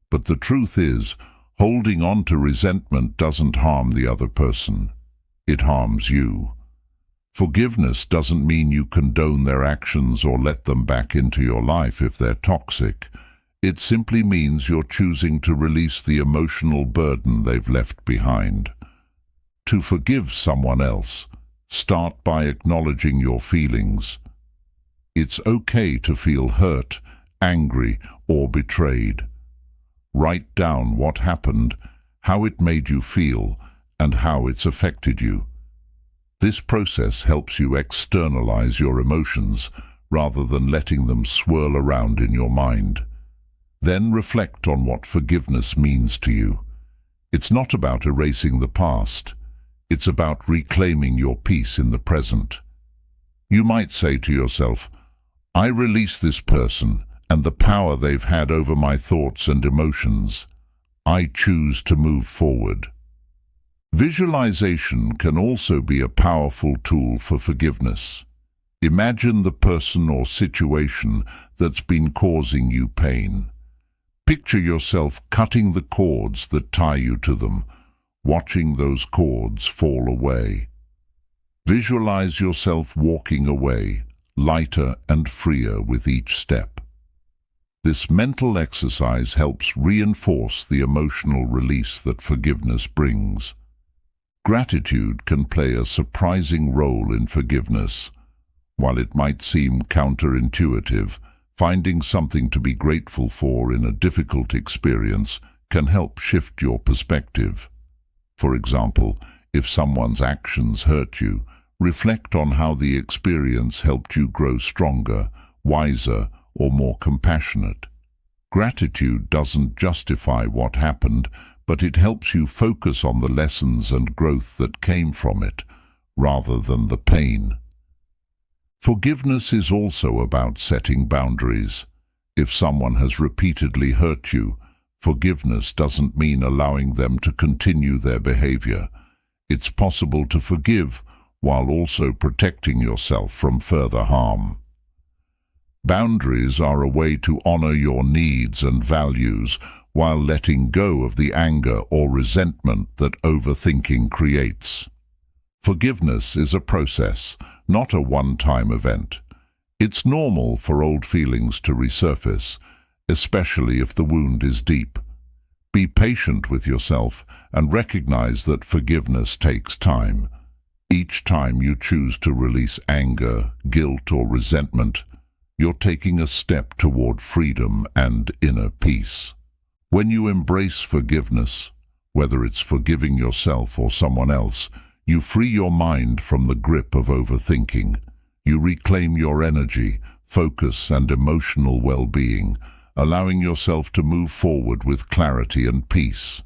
But the truth is, holding on to resentment doesn't harm the other person. It harms you. Forgiveness doesn't mean you condone their actions or let them back into your life if they're toxic. It simply means you're choosing to release the emotional burden they've left behind. To forgive someone else, start by acknowledging your feelings. It's okay to feel hurt, angry, or betrayed. Write down what happened, how it made you feel, and how it's affected you. This process helps you externalize your emotions rather than letting them swirl around in your mind. Then reflect on what forgiveness means to you. It's not about erasing the past. It's about reclaiming your peace in the present. You might say to yourself, I release this person and the power they've had over my thoughts and emotions. I choose to move forward. Visualization can also be a powerful tool for forgiveness. Imagine the person or situation that's been causing you pain. Picture yourself cutting the cords that tie you to them, watching those cords fall away. Visualize yourself walking away, lighter and freer with each step. This mental exercise helps reinforce the emotional release that forgiveness brings. Gratitude can play a surprising role in forgiveness. While it might seem counterintuitive, finding something to be grateful for in a difficult experience can help shift your perspective. For example, if someone's actions hurt you, reflect on how the experience helped you grow stronger, wiser, or more compassionate. Gratitude doesn't justify what happened, but it helps you focus on the lessons and growth that came from it, rather than the pain. Forgiveness is also about setting boundaries. If someone has repeatedly hurt you, forgiveness doesn't mean allowing them to continue their behavior. It's possible to forgive while also protecting yourself from further harm. Boundaries are a way to honor your needs and values while letting go of the anger or resentment that overthinking creates. Forgiveness is a process, not a one-time event. It's normal for old feelings to resurface, especially if the wound is deep. Be patient with yourself and recognize that forgiveness takes time. Each time you choose to release anger, guilt, or resentment, you're taking a step toward freedom and inner peace. When you embrace forgiveness, whether it's forgiving yourself or someone else, you free your mind from the grip of overthinking. You reclaim your energy, focus, and emotional well-being, allowing yourself to move forward with clarity and peace.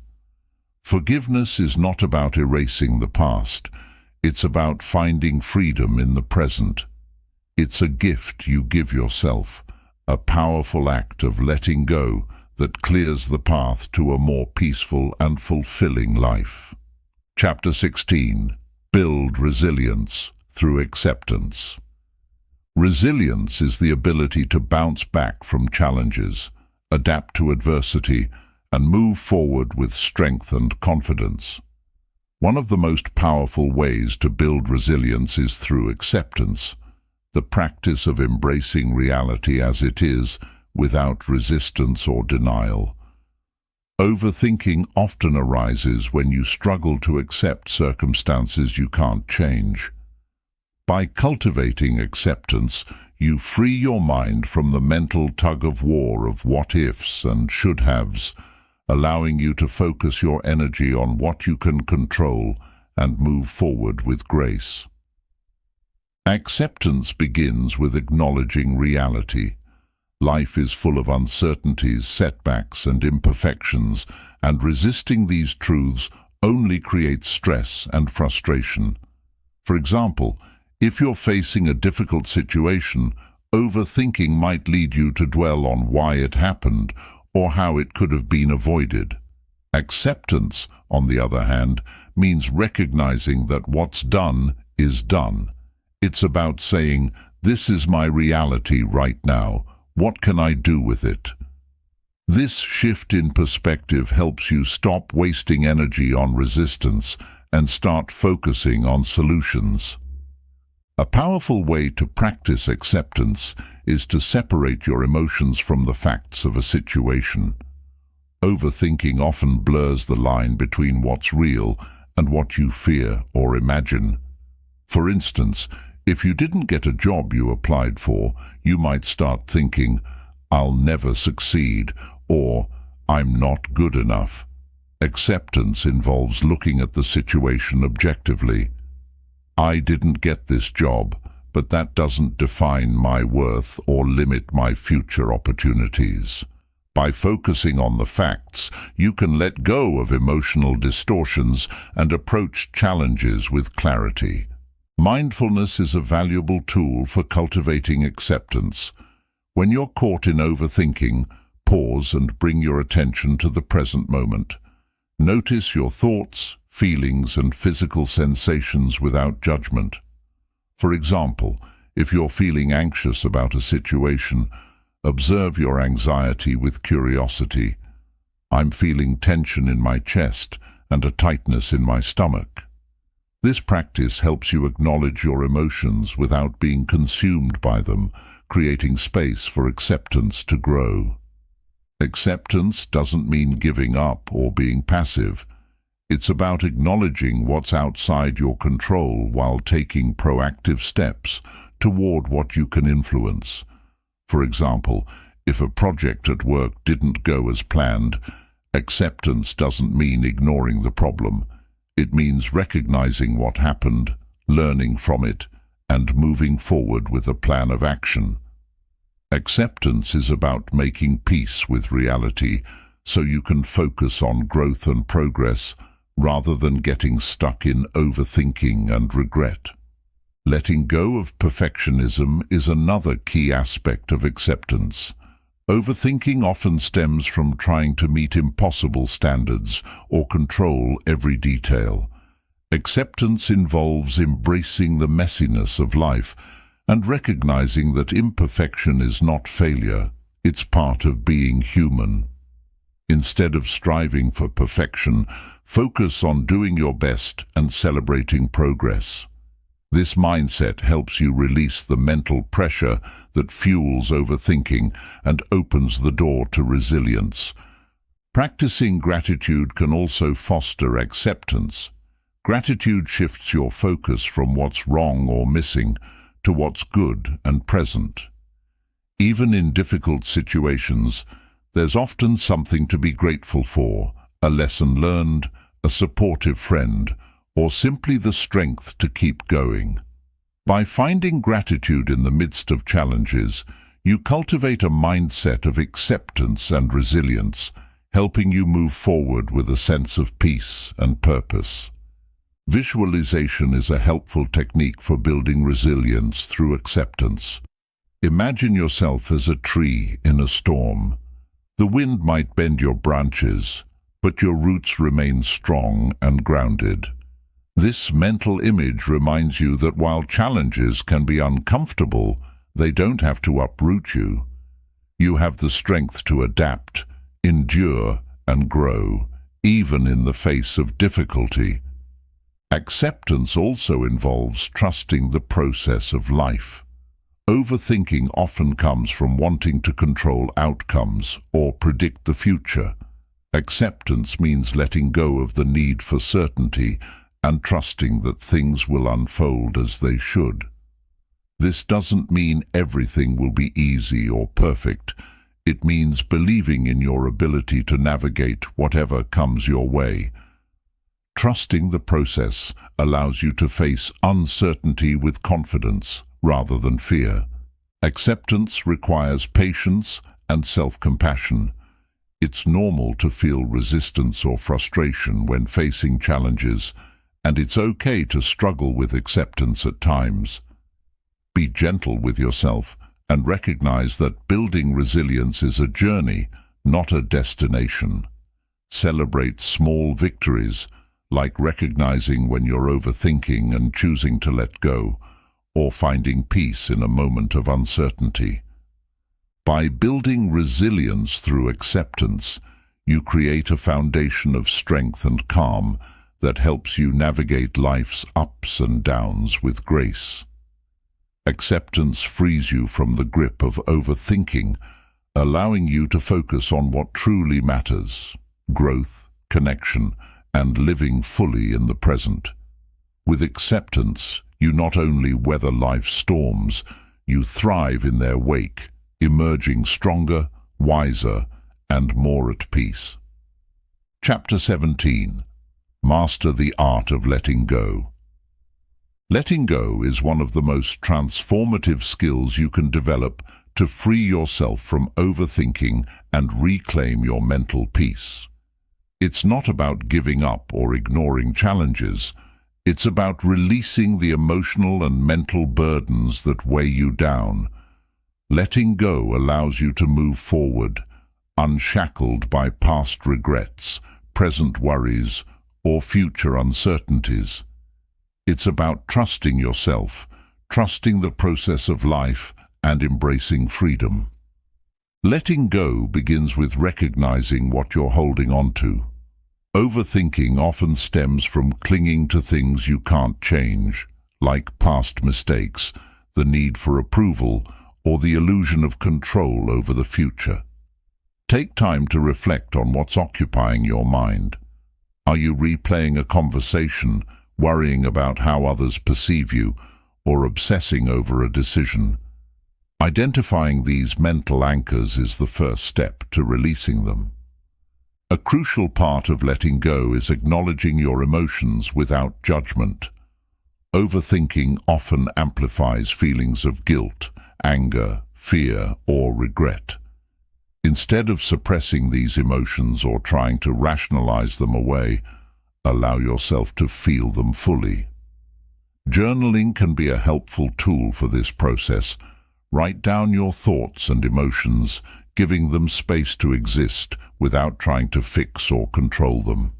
Forgiveness is not about erasing the past. It's about finding freedom in the present. It's a gift you give yourself, a powerful act of letting go that clears the path to a more peaceful and fulfilling life. Chapter 16. Build resilience through acceptance. Resilience is the ability to bounce back from challenges, adapt to adversity, and move forward with strength and confidence. One of the most powerful ways to build resilience is through acceptance, the practice of embracing reality as it is, without resistance or denial. Overthinking often arises when you struggle to accept circumstances you can't change. By cultivating acceptance, you free your mind from the mental tug-of-war of what-ifs and should-haves, allowing you to focus your energy on what you can control and move forward with grace. Acceptance begins with acknowledging reality. Life is full of uncertainties, setbacks, and imperfections, and resisting these truths only creates stress and frustration. For example, if you're facing a difficult situation, Overthinking might lead you to dwell on why it happened or how it could have been avoided. Acceptance, on the other hand, means recognizing that what's done is done. It's about saying, "This is my reality right now. What can I do with it?" This shift in perspective helps you stop wasting energy on resistance and start focusing on solutions. A powerful way to practice acceptance is to separate your emotions from the facts of a situation. Overthinking often blurs the line between what's real and what you fear or imagine. For instance, if you didn't get a job you applied for, you might start thinking, "I'll never succeed," or "I'm not good enough." Acceptance involves looking at the situation objectively. I didn't get this job, but that doesn't define my worth or limit my future opportunities. By focusing on the facts, you can let go of emotional distortions and approach challenges with clarity. Mindfulness is a valuable tool for cultivating acceptance. When you're caught in overthinking, pause and bring your attention to the present moment. Notice your thoughts, feelings, and physical sensations without judgment. For example, if you're feeling anxious about a situation, observe your anxiety with curiosity. "I'm feeling tension in my chest and a tightness in my stomach." This practice helps you acknowledge your emotions without being consumed by them, creating space for acceptance to grow. Acceptance doesn't mean giving up or being passive. It's about acknowledging what's outside your control while taking proactive steps toward what you can influence. For example, if a project at work didn't go as planned, acceptance doesn't mean ignoring the problem. It means recognizing what happened, learning from it, and moving forward with a plan of action. Acceptance is about making peace with reality so you can focus on growth and progress rather than getting stuck in overthinking and regret. Letting go of perfectionism is another key aspect of acceptance. Overthinking often stems from trying to meet impossible standards or control every detail. Acceptance involves embracing the messiness of life and recognizing that imperfection is not failure, it's part of being human. Instead of striving for perfection, focus on doing your best and celebrating progress. This mindset helps you release the mental pressure that fuels overthinking and opens the door to resilience. Practicing gratitude can also foster acceptance. Gratitude shifts your focus from what's wrong or missing to what's good and present. Even in difficult situations, there's often something to be grateful for, a lesson learned, a supportive friend, or simply the strength to keep going. By finding gratitude in the midst of challenges, you cultivate a mindset of acceptance and resilience, helping you move forward with a sense of peace and purpose. Visualization is a helpful technique for building resilience through acceptance. Imagine yourself as a tree in a storm. The wind might bend your branches, but your roots remain strong and grounded. This mental image reminds you that while challenges can be uncomfortable, they don't have to uproot you. You have the strength to adapt, endure, and grow, even in the face of difficulty. Acceptance also involves trusting the process of life. Overthinking often comes from wanting to control outcomes or predict the future. Acceptance means letting go of the need for certainty and trusting that things will unfold as they should. This doesn't mean everything will be easy or perfect. It means believing in your ability to navigate whatever comes your way. Trusting the process allows you to face uncertainty with confidence rather than fear. Acceptance requires patience and self-compassion. It's normal to feel resistance or frustration when facing challenges, and it's okay to struggle with acceptance at times. Be gentle with yourself and recognize that building resilience is a journey, not a destination. Celebrate small victories, like recognizing when you're overthinking and choosing to let go, or finding peace in a moment of uncertainty. By building resilience through acceptance, you create a foundation of strength and calm that helps you navigate life's ups and downs with grace. Acceptance frees you from the grip of overthinking, allowing you to focus on what truly matters: growth, connection, and living fully in the present. With acceptance, you not only weather life's storms, you thrive in their wake, emerging stronger, wiser, and more at peace. Chapter 17. Master the Art of Letting Go. Letting go is one of the most transformative skills you can develop to free yourself from overthinking and reclaim your mental peace. It's not about giving up or ignoring challenges. It's about releasing the emotional and mental burdens that weigh you down. Letting go allows you to move forward, unshackled by past regrets, present worries, or future uncertainties. It's about trusting yourself, trusting the process of life, and embracing freedom. Letting go begins with recognizing what you're holding on to. Overthinking often stems from clinging to things you can't change, like past mistakes, the need for approval, or the illusion of control over the future. Take time to reflect on what's occupying your mind. Are you replaying a conversation, worrying about how others perceive you, or obsessing over a decision? Identifying these mental anchors is the first step to releasing them. A crucial part of letting go is acknowledging your emotions without judgment. Overthinking often amplifies feelings of guilt, anger, fear, or regret. Instead of suppressing these emotions or trying to rationalize them away, allow yourself to feel them fully. Journaling can be a helpful tool for this process. Write down your thoughts and emotions, giving them space to exist without trying to fix or control them.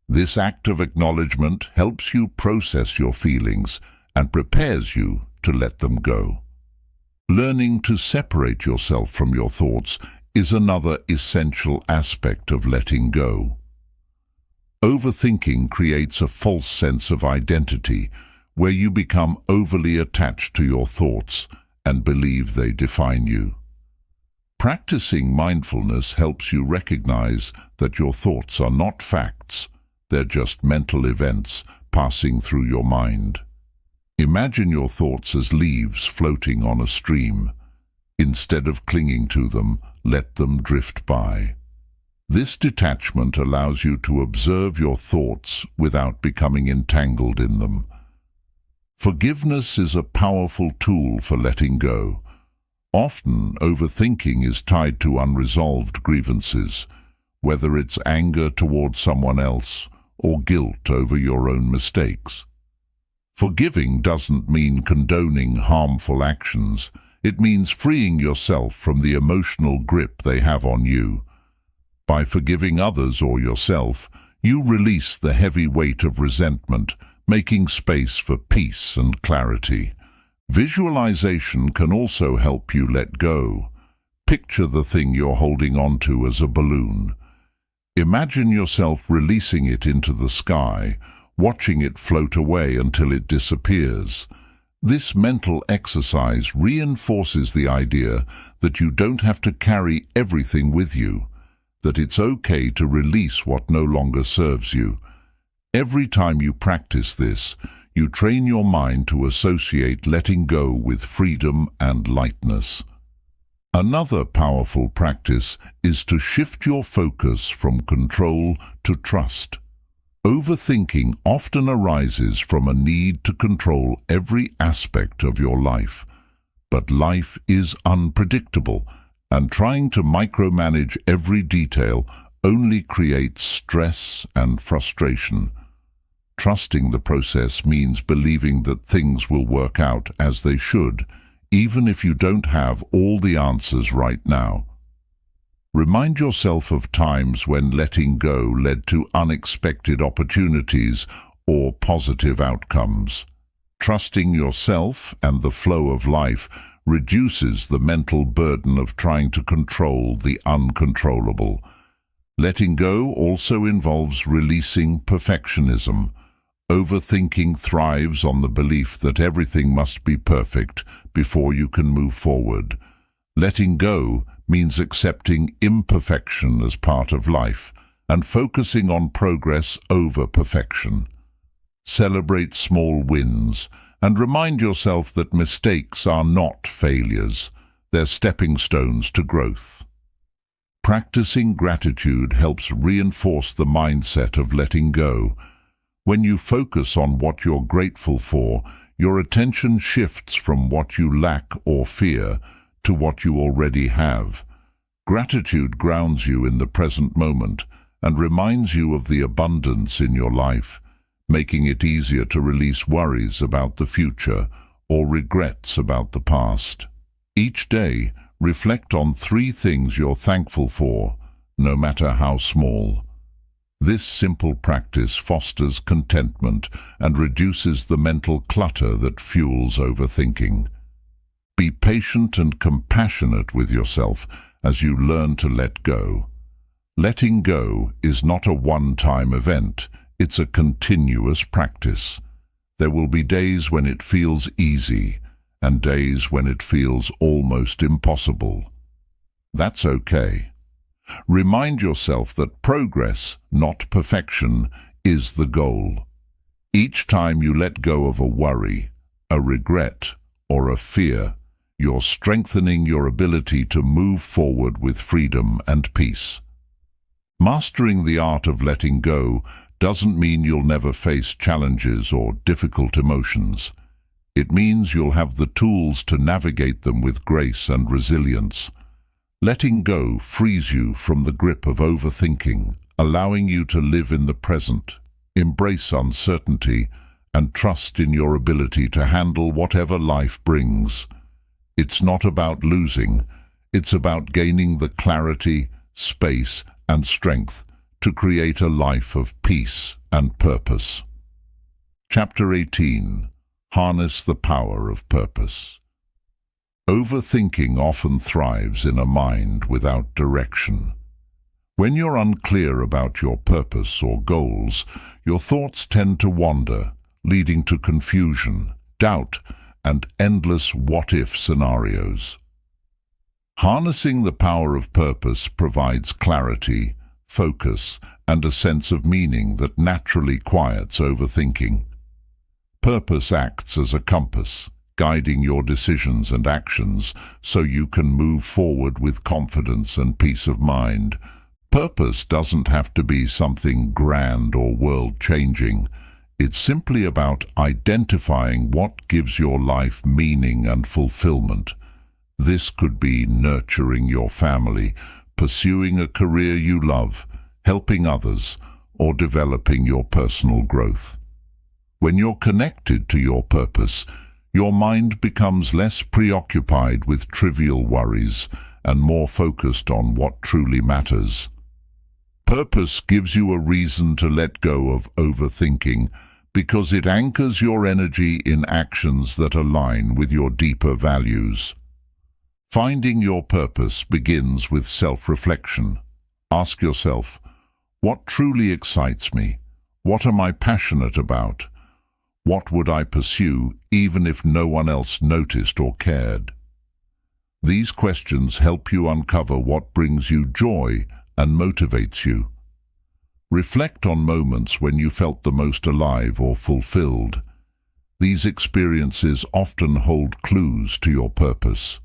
This act of acknowledgement helps you process your feelings and prepares you to let them go. Learning to separate yourself from your thoughts is another essential aspect of letting go. Overthinking creates a false sense of identity, where you become overly attached to your thoughts and believe they define you. Practicing mindfulness helps you recognize that your thoughts are not facts, they're just mental events passing through your mind. Imagine your thoughts as leaves floating on a stream. Instead of clinging to them, let them drift by. This detachment allows you to observe your thoughts without becoming entangled in them. Forgiveness is a powerful tool for letting go. Often, overthinking is tied to unresolved grievances, whether it's anger toward someone else or guilt over your own mistakes. Forgiving doesn't mean condoning harmful actions. It means freeing yourself from the emotional grip they have on you. By forgiving others or yourself, you release the heavy weight of resentment, making space for peace and clarity. Visualization can also help you let go. Picture the thing you're holding on to as a balloon. Imagine yourself releasing it into the sky, watching it float away until it disappears. This mental exercise reinforces the idea that you don't have to carry everything with you, that it's okay to release what no longer serves you. Every time you practice this, you train your mind to associate letting go with freedom and lightness. Another powerful practice is to shift your focus from control to trust. Overthinking often arises from a need to control every aspect of your life, but life is unpredictable, and trying to micromanage every detail only creates stress and frustration. Trusting the process means believing that things will work out as they should, even if you don't have all the answers right now. Remind yourself of times when letting go led to unexpected opportunities or positive outcomes. Trusting yourself and the flow of life reduces the mental burden of trying to control the uncontrollable. Letting go also involves releasing perfectionism. Overthinking thrives on the belief that everything must be perfect before you can move forward. Letting go means accepting imperfection as part of life and focusing on progress over perfection. Celebrate small wins and remind yourself that mistakes are not failures. They're stepping stones to growth. Practicing gratitude helps reinforce the mindset of letting go. When you focus on what you're grateful for, your attention shifts from what you lack or fear to what you already have. Gratitude grounds you in the present moment and reminds you of the abundance in your life, making it easier to release worries about the future or regrets about the past. Each day, reflect on 3 things you're thankful for, no matter how small. This simple practice fosters contentment and reduces the mental clutter that fuels overthinking. Be patient and compassionate with yourself as you learn to let go. Letting go is not a one-time event, it's a continuous practice. There will be days when it feels easy and days when it feels almost impossible. That's okay. Remind yourself that progress, not perfection, is the goal. Each time you let go of a worry, a regret, or a fear, you're strengthening your ability to move forward with freedom and peace. Mastering the art of letting go doesn't mean you'll never face challenges or difficult emotions. It means you'll have the tools to navigate them with grace and resilience. Letting go frees you from the grip of overthinking, allowing you to live in the present, embrace uncertainty, and trust in your ability to handle whatever life brings. It's not about losing, it's about gaining the clarity, space, and strength to create a life of peace and purpose. Chapter 18. Harness the power of purpose. Overthinking often thrives in a mind without direction. When you're unclear about your purpose or goals, your thoughts tend to wander, leading to confusion, doubt, and endless what-if scenarios. Harnessing the power of purpose provides clarity, focus, and a sense of meaning that naturally quiets overthinking. Purpose acts as a compass, guiding your decisions and actions so you can move forward with confidence and peace of mind. Purpose doesn't have to be something grand or world-changing. It's simply about identifying what gives your life meaning and fulfillment. This could be nurturing your family, pursuing a career you love, helping others, or developing your personal growth. When you're connected to your purpose, your mind becomes less preoccupied with trivial worries and more focused on what truly matters. Purpose gives you a reason to let go of overthinking because it anchors your energy in actions that align with your deeper values. Finding your purpose begins with self-reflection. Ask yourself, what truly excites me? What am I passionate about? What would I pursue even if no one else noticed or cared? These questions help you uncover what brings you joy and motivates you. Reflect on moments when you felt the most alive or fulfilled. These experiences often hold clues to your purpose.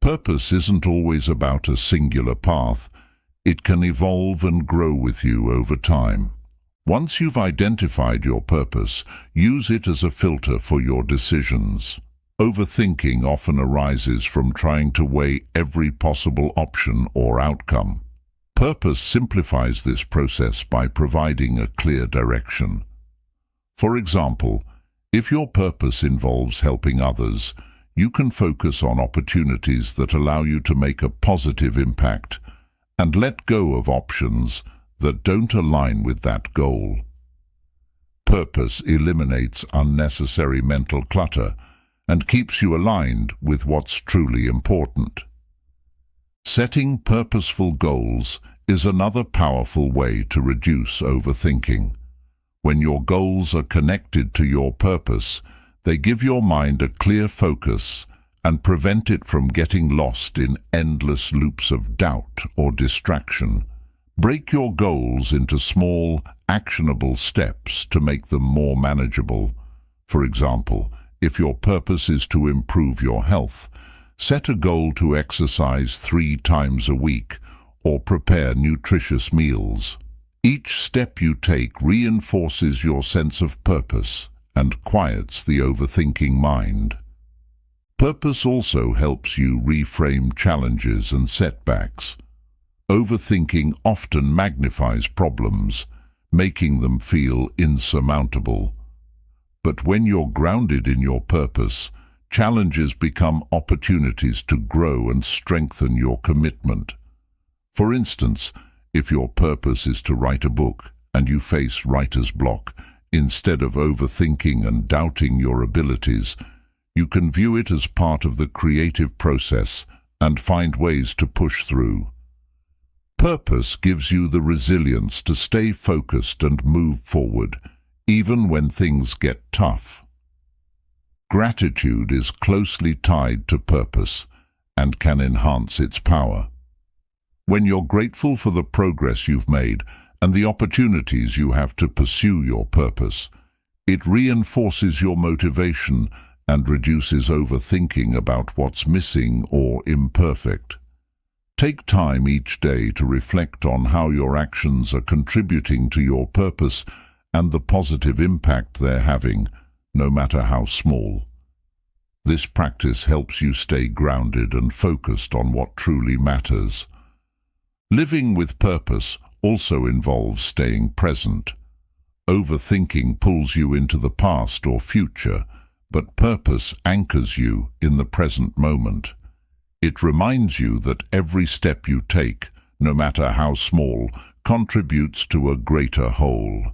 Purpose isn't always about a singular path. It can evolve and grow with you over time. Once you've identified your purpose, use it as a filter for your decisions. Overthinking often arises from trying to weigh every possible option or outcome. Purpose simplifies this process by providing a clear direction. For example, if your purpose involves helping others, you can focus on opportunities that allow you to make a positive impact and let go of options that don't align with that goal. Purpose eliminates unnecessary mental clutter and keeps you aligned with what's truly important. Setting purposeful goals is another powerful way to reduce overthinking. When your goals are connected to your purpose, they give your mind a clear focus and prevent it from getting lost in endless loops of doubt or distraction. Break your goals into small, actionable steps to make them more manageable. For example, if your purpose is to improve your health, set a goal to exercise 3 times a week or prepare nutritious meals. Each step you take reinforces your sense of purpose and quiets the overthinking mind. Purpose also helps you reframe challenges and setbacks. Overthinking often magnifies problems, making them feel insurmountable. But when you're grounded in your purpose, challenges become opportunities to grow and strengthen your commitment. For instance, if your purpose is to write a book and you face writer's block, instead of overthinking and doubting your abilities, you can view it as part of the creative process and find ways to push through. Purpose gives you the resilience to stay focused and move forward, even when things get tough. Gratitude is closely tied to purpose and can enhance its power. When you're grateful for the progress you've made and the opportunities you have to pursue your purpose, it reinforces your motivation and reduces overthinking about what's missing or imperfect. Take time each day to reflect on how your actions are contributing to your purpose and the positive impact they're having, no matter how small. This practice helps you stay grounded and focused on what truly matters. Living with purpose also involves staying present. Overthinking pulls you into the past or future, but purpose anchors you in the present moment. It reminds you that every step you take, no matter how small, contributes to a greater whole.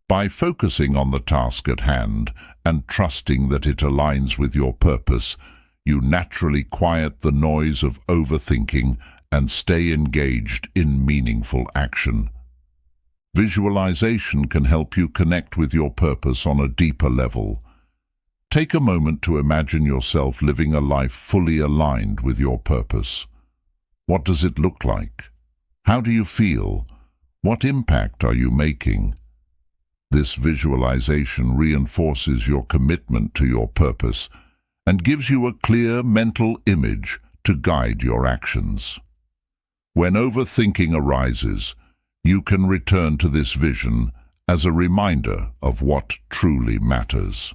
By focusing on the task at hand and trusting that it aligns with your purpose, you naturally quiet the noise of overthinking and stay engaged in meaningful action. Visualization can help you connect with your purpose on a deeper level. Take a moment to imagine yourself living a life fully aligned with your purpose. What does it look like? How do you feel? What impact are you making? This visualization reinforces your commitment to your purpose and gives you a clear mental image to guide your actions. When overthinking arises, you can return to this vision as a reminder of what truly matters.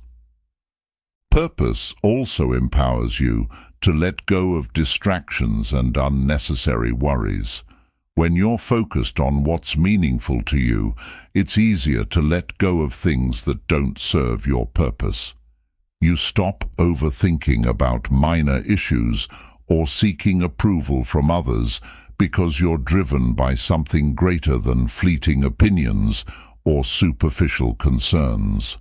Purpose also empowers you to let go of distractions and unnecessary worries. When you're focused on what's meaningful to you, it's easier to let go of things that don't serve your purpose. You stop overthinking about minor issues or seeking approval from others because you're driven by something greater than fleeting opinions or superficial concerns.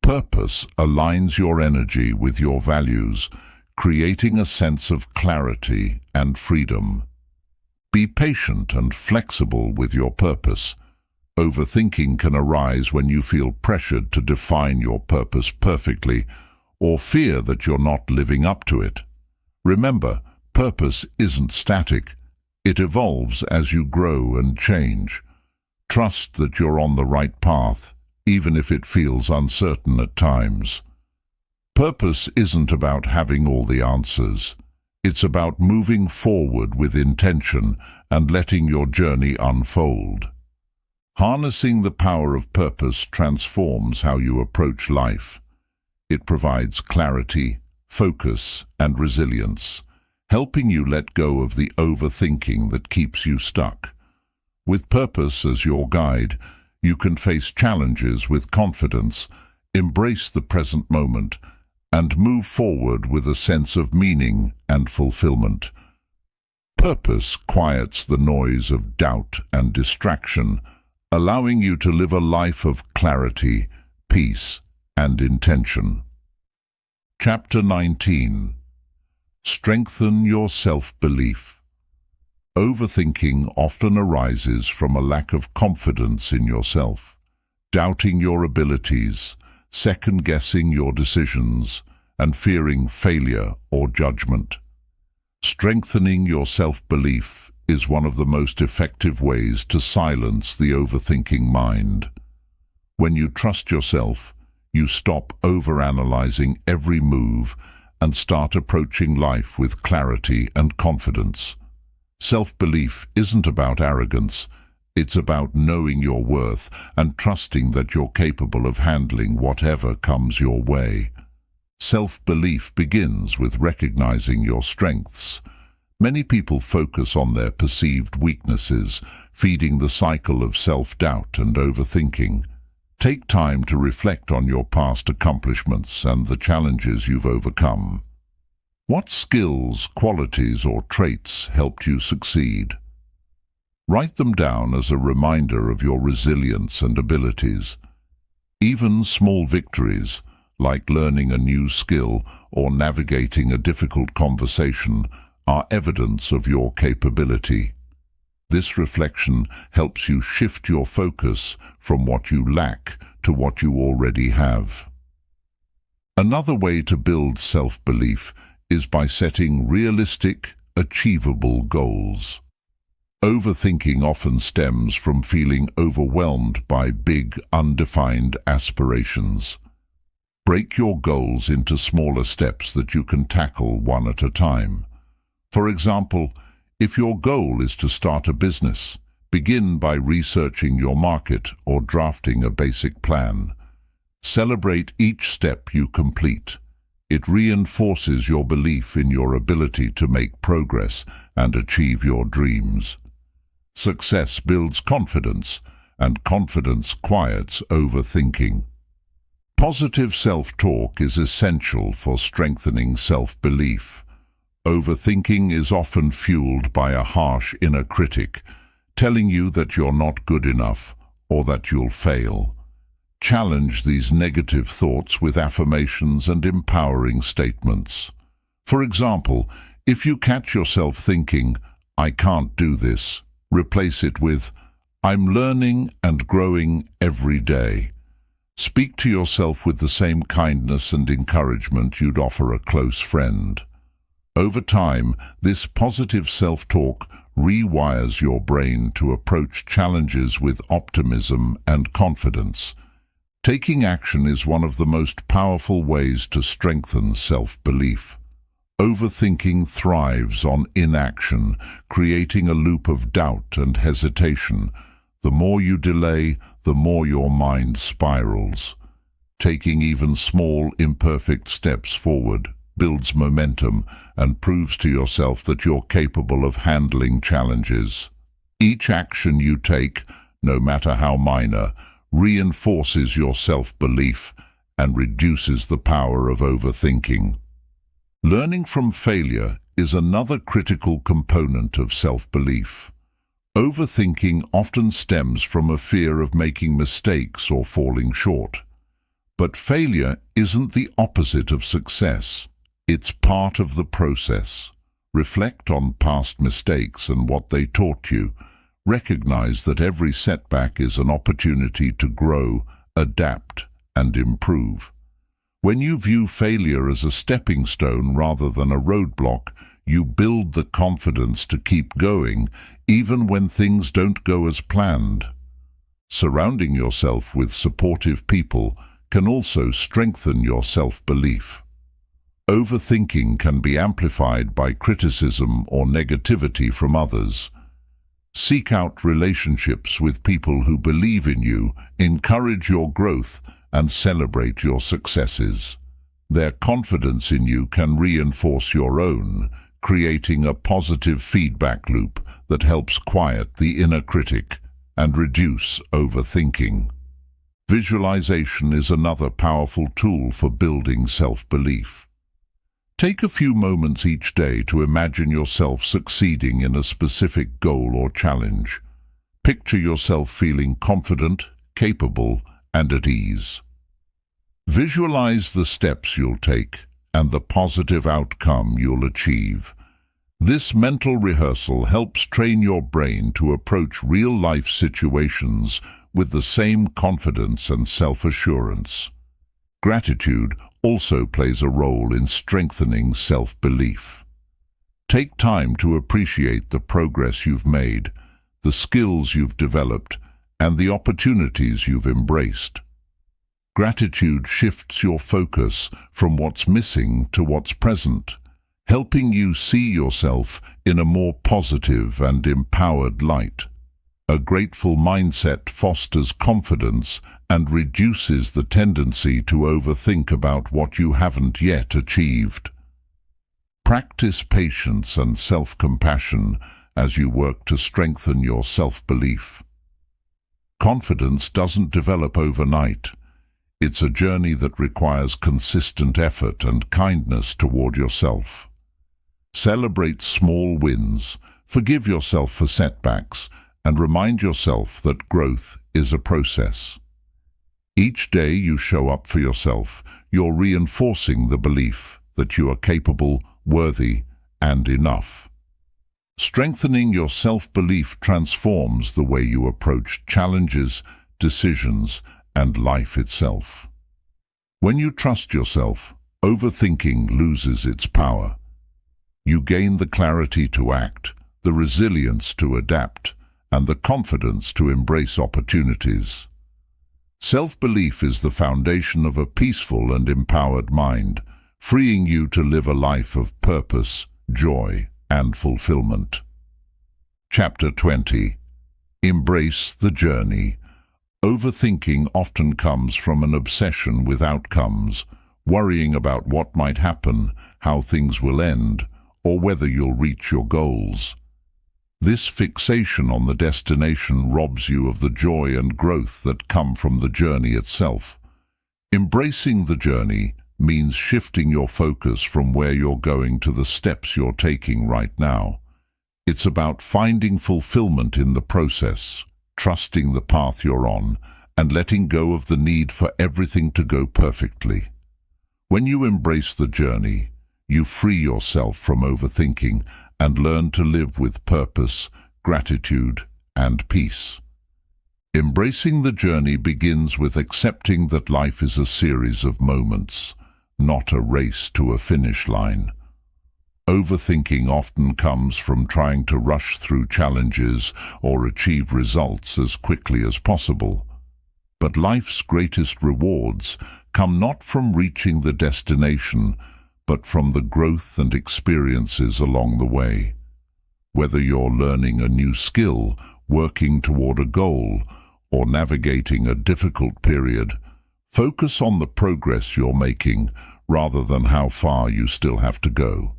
Purpose aligns your energy with your values, creating a sense of clarity and freedom. Be patient and flexible with your purpose. Overthinking can arise when you feel pressured to define your purpose perfectly or fear that you're not living up to it. Remember, purpose isn't static. It evolves as you grow and change. Trust that you're on the right path, even if it feels uncertain at times. Purpose isn't about having all the answers. It's about moving forward with intention and letting your journey unfold. Harnessing the power of purpose transforms how you approach life. It provides clarity, focus, and resilience, helping you let go of the overthinking that keeps you stuck. With purpose as your guide, you can face challenges with confidence, embrace the present moment, and move forward with a sense of meaning and fulfillment. Purpose quiets the noise of doubt and distraction, allowing you to live a life of clarity, peace, and intention. Chapter 19. Strengthen your self-belief. Overthinking often arises from a lack of confidence in yourself, doubting your abilities, second-guessing your decisions, and fearing failure or judgment. Strengthening your self-belief is one of the most effective ways to silence the overthinking mind. When you trust yourself, you stop overanalyzing every move and start approaching life with clarity and confidence. Self-belief isn't about arrogance, it's about knowing your worth and trusting that you're capable of handling whatever comes your way. Self-belief begins with recognizing your strengths. Many people focus on their perceived weaknesses, feeding the cycle of self-doubt and overthinking. Take time to reflect on your past accomplishments and the challenges you've overcome. What skills, qualities, or traits helped you succeed? Write them down as a reminder of your resilience and abilities. Even small victories, like learning a new skill or navigating a difficult conversation, are evidence of your capability. This reflection helps you shift your focus from what you lack to what you already have. Another way to build self-belief is by setting realistic, achievable goals. Overthinking often stems from feeling overwhelmed by big, undefined aspirations. Break your goals into smaller steps that you can tackle one at a time. For example, if your goal is to start a business, begin by researching your market or drafting a basic plan. Celebrate each step you complete. It reinforces your belief in your ability to make progress and achieve your dreams. Success builds confidence, and confidence quiets overthinking. Positive self-talk is essential for strengthening self-belief. Overthinking is often fueled by a harsh inner critic, telling you that you're not good enough or that you'll fail. Challenge these negative thoughts with affirmations and empowering statements. For example, if you catch yourself thinking, "I can't do this," replace it with, "I'm learning and growing every day." Speak to yourself with the same kindness and encouragement you'd offer a close friend. Over time, this positive self-talk rewires your brain to approach challenges with optimism and confidence. Taking action is one of the most powerful ways to strengthen self-belief. Overthinking thrives on inaction, creating a loop of doubt and hesitation. The more you delay, the more your mind spirals. Taking even small, imperfect steps forward builds momentum and proves to yourself that you're capable of handling challenges. Each action you take, no matter how minor, reinforces your self-belief and reduces the power of overthinking. Learning from failure is another critical component of self-belief. Overthinking often stems from a fear of making mistakes or falling short. But failure isn't the opposite of success. It's part of the process. Reflect on past mistakes and what they taught you. Recognize that every setback is an opportunity to grow, adapt, and improve. When you view failure as a stepping stone rather than a roadblock, you build the confidence to keep going even when things don't go as planned. Surrounding yourself with supportive people can also strengthen your self-belief. Overthinking can be amplified by criticism or negativity from others. Seek out relationships with people who believe in you, encourage your growth, and celebrate your successes. Their confidence in you can reinforce your own, creating a positive feedback loop that helps quiet the inner critic and reduce overthinking. Visualization is another powerful tool for building self-belief. Take a few moments each day to imagine yourself succeeding in a specific goal or challenge. Picture yourself feeling confident, capable, and at ease. Visualize the steps you'll take and the positive outcome you'll achieve. This mental rehearsal helps train your brain to approach real-life situations with the same confidence and self-assurance. Gratitude also plays a role in strengthening self-belief. Take time to appreciate the progress you've made, the skills you've developed, and the opportunities you've embraced. Gratitude shifts your focus from what's missing to what's present, helping you see yourself in a more positive and empowered light. A grateful mindset fosters confidence and reduces the tendency to overthink about what you haven't yet achieved. Practice patience and self-compassion as you work to strengthen your self-belief. Confidence doesn't develop overnight. It's a journey that requires consistent effort and kindness toward yourself. Celebrate small wins, forgive yourself for setbacks, and remind yourself that growth is a process. Each day you show up for yourself, you're reinforcing the belief that you are capable, worthy, and enough. Strengthening your self-belief transforms the way you approach challenges, decisions, and life itself. When you trust yourself, overthinking loses its power. You gain the clarity to act, the resilience to adapt, and the confidence to embrace opportunities. Self-belief is the foundation of a peaceful and empowered mind, freeing you to live a life of purpose, joy, and fulfillment. Chapter 20. Embrace the journey. Overthinking often comes from an obsession with outcomes, worrying about what might happen, how things will end, or whether you'll reach your goals. This fixation on the destination robs you of the joy and growth that come from the journey itself. Embracing the journey means shifting your focus from where you're going to the steps you're taking right now. It's about finding fulfillment in the process, trusting the path you're on, and letting go of the need for everything to go perfectly. When you embrace the journey, you free yourself from overthinking and learn to live with purpose, gratitude, and peace. Embracing the journey begins with accepting that life is a series of moments, not a race to a finish line. Overthinking often comes from trying to rush through challenges or achieve results as quickly as possible. But life's greatest rewards come not from reaching the destination, but from the growth and experiences along the way. Whether you're learning a new skill, working toward a goal, or navigating a difficult period, focus on the progress you're making rather than how far you still have to go.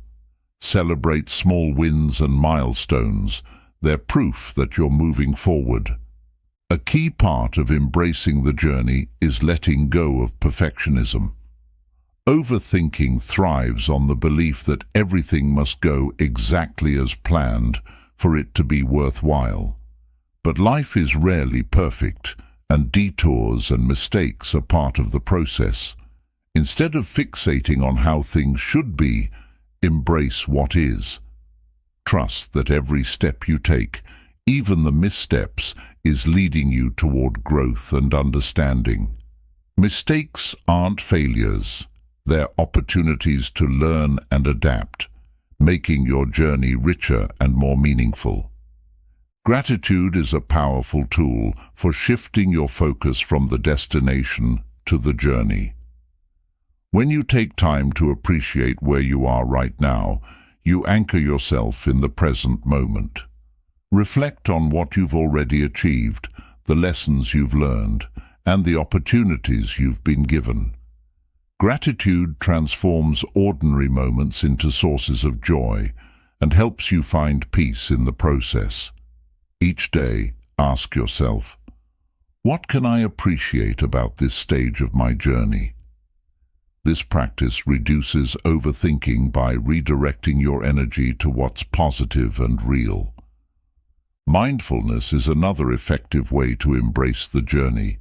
Celebrate small wins and milestones. They're proof that you're moving forward. A key part of embracing the journey is letting go of perfectionism. Overthinking thrives on the belief that everything must go exactly as planned for it to be worthwhile. But life is rarely perfect, and detours and mistakes are part of the process. Instead of fixating on how things should be, embrace what is. Trust that every step you take, even the missteps, is leading you toward growth and understanding. Mistakes aren't failures. They're opportunities to learn and adapt, making your journey richer and more meaningful. Gratitude is a powerful tool for shifting your focus from the destination to the journey. When you take time to appreciate where you are right now, you anchor yourself in the present moment. Reflect on what you've already achieved, the lessons you've learned, and the opportunities you've been given. Gratitude transforms ordinary moments into sources of joy and helps you find peace in the process. Each day, ask yourself, What can I appreciate about this stage of my journey? This practice reduces overthinking by redirecting your energy to what's positive and real. Mindfulness is another effective way to embrace the journey.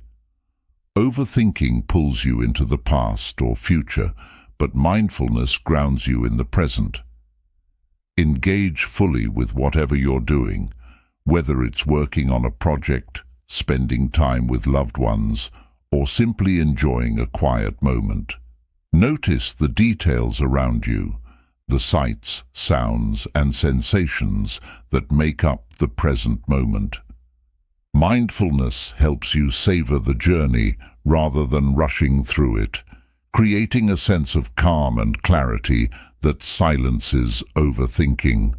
Overthinking pulls you into the past or future, but mindfulness grounds you in the present. Engage fully with whatever you're doing, whether it's working on a project, spending time with loved ones, or simply enjoying a quiet moment. Notice the details around you, the sights, sounds, and sensations that make up the present moment. Mindfulness helps you savor the journey rather than rushing through it, creating a sense of calm and clarity that silences overthinking.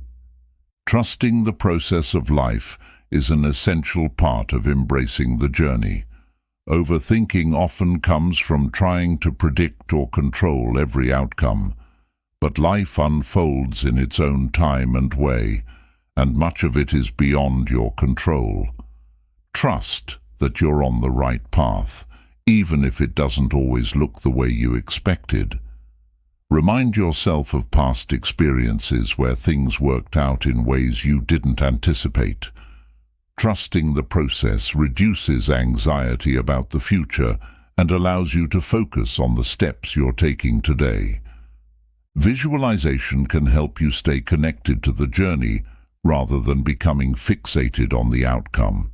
Trusting the process of life is an essential part of embracing the journey. Overthinking often comes from trying to predict or control every outcome, but life unfolds in its own time and way, and much of it is beyond your control. Trust that you're on the right path, even if it doesn't always look the way you expected. Remind yourself of past experiences where things worked out in ways you didn't anticipate. Trusting the process reduces anxiety about the future and allows you to focus on the steps you're taking today. Visualization can help you stay connected to the journey rather than becoming fixated on the outcome.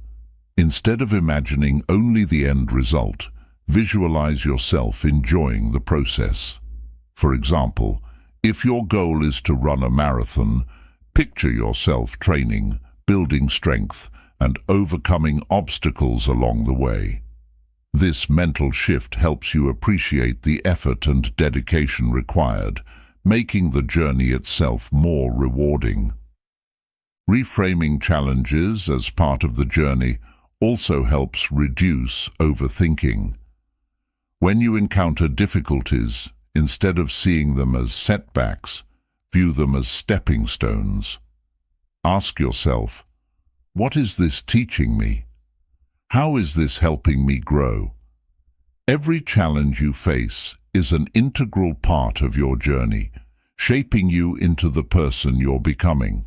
Instead of imagining only the end result, visualize yourself enjoying the process. For example, if your goal is to run a marathon, picture yourself training, building strength, and overcoming obstacles along the way. This mental shift helps you appreciate the effort and dedication required, making the journey itself more rewarding. Reframing challenges as part of the journey also helps reduce overthinking. When you encounter difficulties, instead of seeing them as setbacks, view them as stepping stones. Ask yourself, what is this teaching me? How is this helping me grow? Every challenge you face is an integral part of your journey, shaping you into the person you're becoming.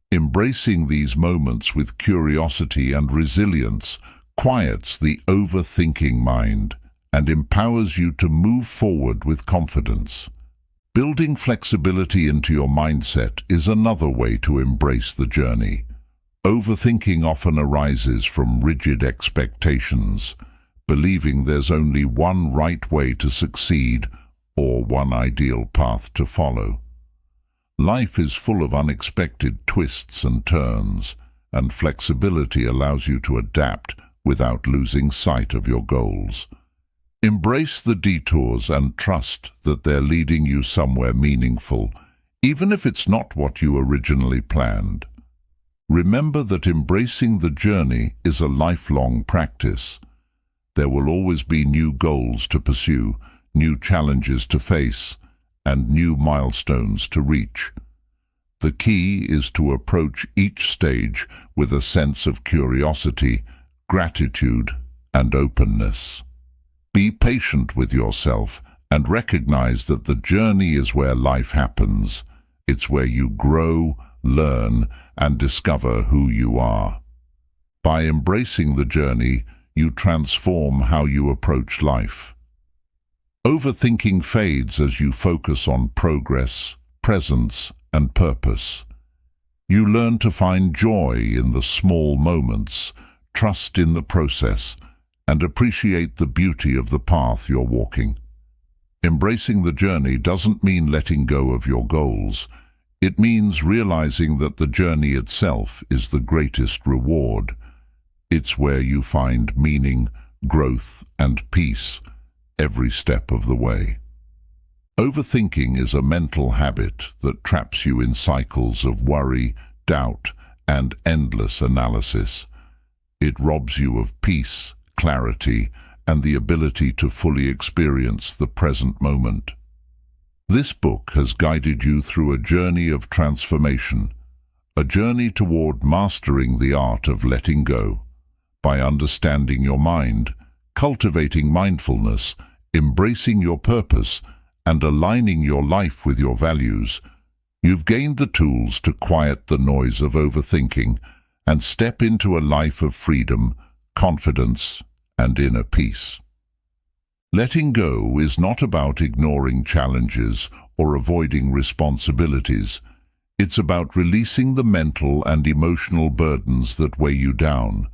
Embracing these moments with curiosity and resilience quiets the overthinking mind and empowers you to move forward with confidence. Building flexibility into your mindset is another way to embrace the journey. Overthinking often arises from rigid expectations, believing there's only one right way to succeed or one ideal path to follow. Life is full of unexpected twists and turns, and flexibility allows you to adapt without losing sight of your goals. Embrace the detours and trust that they're leading you somewhere meaningful, even if it's not what you originally planned. Remember that embracing the journey is a lifelong practice. There will always be new goals to pursue, new challenges to face, and new milestones to reach. The key is to approach each stage with a sense of curiosity, gratitude, and openness. Be patient with yourself and recognize that the journey is where life happens. It's where you grow, learn, and discover who you are. By embracing the journey, you transform how you approach life. Overthinking fades as you focus on progress, presence, and purpose. You learn to find joy in the small moments, trust in the process, and appreciate the beauty of the path you're walking. Embracing the journey doesn't mean letting go of your goals. It means realizing that the journey itself is the greatest reward. It's where you find meaning, growth, and peace every step of the way. Overthinking is a mental habit that traps you in cycles of worry, doubt, and endless analysis. It robs you of peace, clarity, and the ability to fully experience the present moment. This book has guided you through a journey of transformation, a journey toward mastering the art of letting go. by understanding your mind, cultivating mindfulness, embracing your purpose, and aligning your life with your values, you've gained the tools to quiet the noise of overthinking and step into a life of freedom, confidence, and inner peace. Letting go is not about ignoring challenges or avoiding responsibilities. It's about releasing the mental and emotional burdens that weigh you down.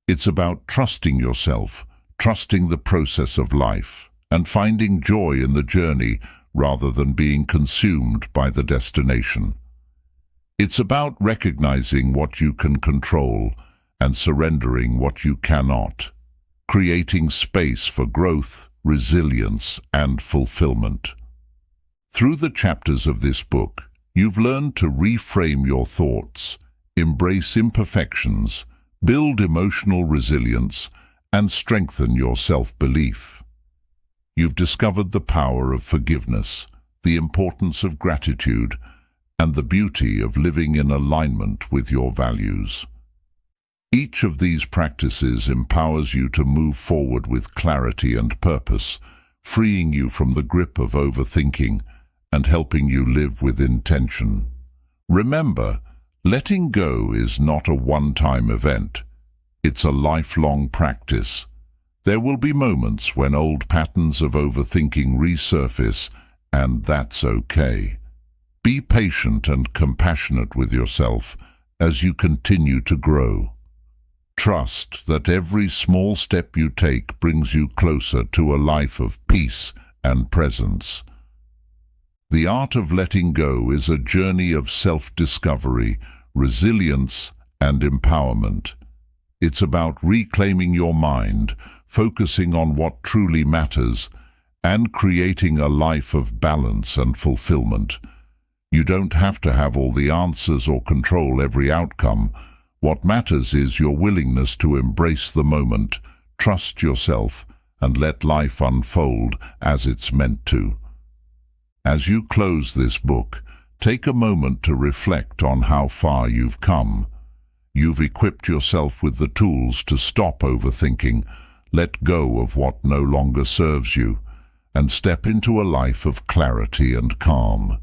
It's about trusting yourself, trusting the process of life, and finding joy in the journey rather than being consumed by the destination. It's about recognizing what you can control and surrendering what you cannot, creating space for growth, resilience, and fulfillment. Through the chapters of this book, you've learned to reframe your thoughts, embrace imperfections, build emotional resilience, and strengthen your self-belief. You've discovered the power of forgiveness, the importance of gratitude, and the beauty of living in alignment with your values. Each of these practices empowers you to move forward with clarity and purpose, freeing you from the grip of overthinking and helping you live with intention. Remember, letting go is not a one-time event. It's a lifelong practice. There will be moments when old patterns of overthinking resurface, and that's okay. Be patient and compassionate with yourself as you continue to grow. Trust that every small step you take brings you closer to a life of peace and presence. The art of letting go is a journey of self-discovery, resilience, and empowerment. It's about reclaiming your mind, focusing on what truly matters, and creating a life of balance and fulfillment. You don't have to have all the answers or control every outcome. What matters is your willingness to embrace the moment, trust yourself, and let life unfold as it's meant to. As you close this book, take a moment to reflect on how far you've come. You've equipped yourself with the tools to stop overthinking, let go of what no longer serves you, and step into a life of clarity and calm.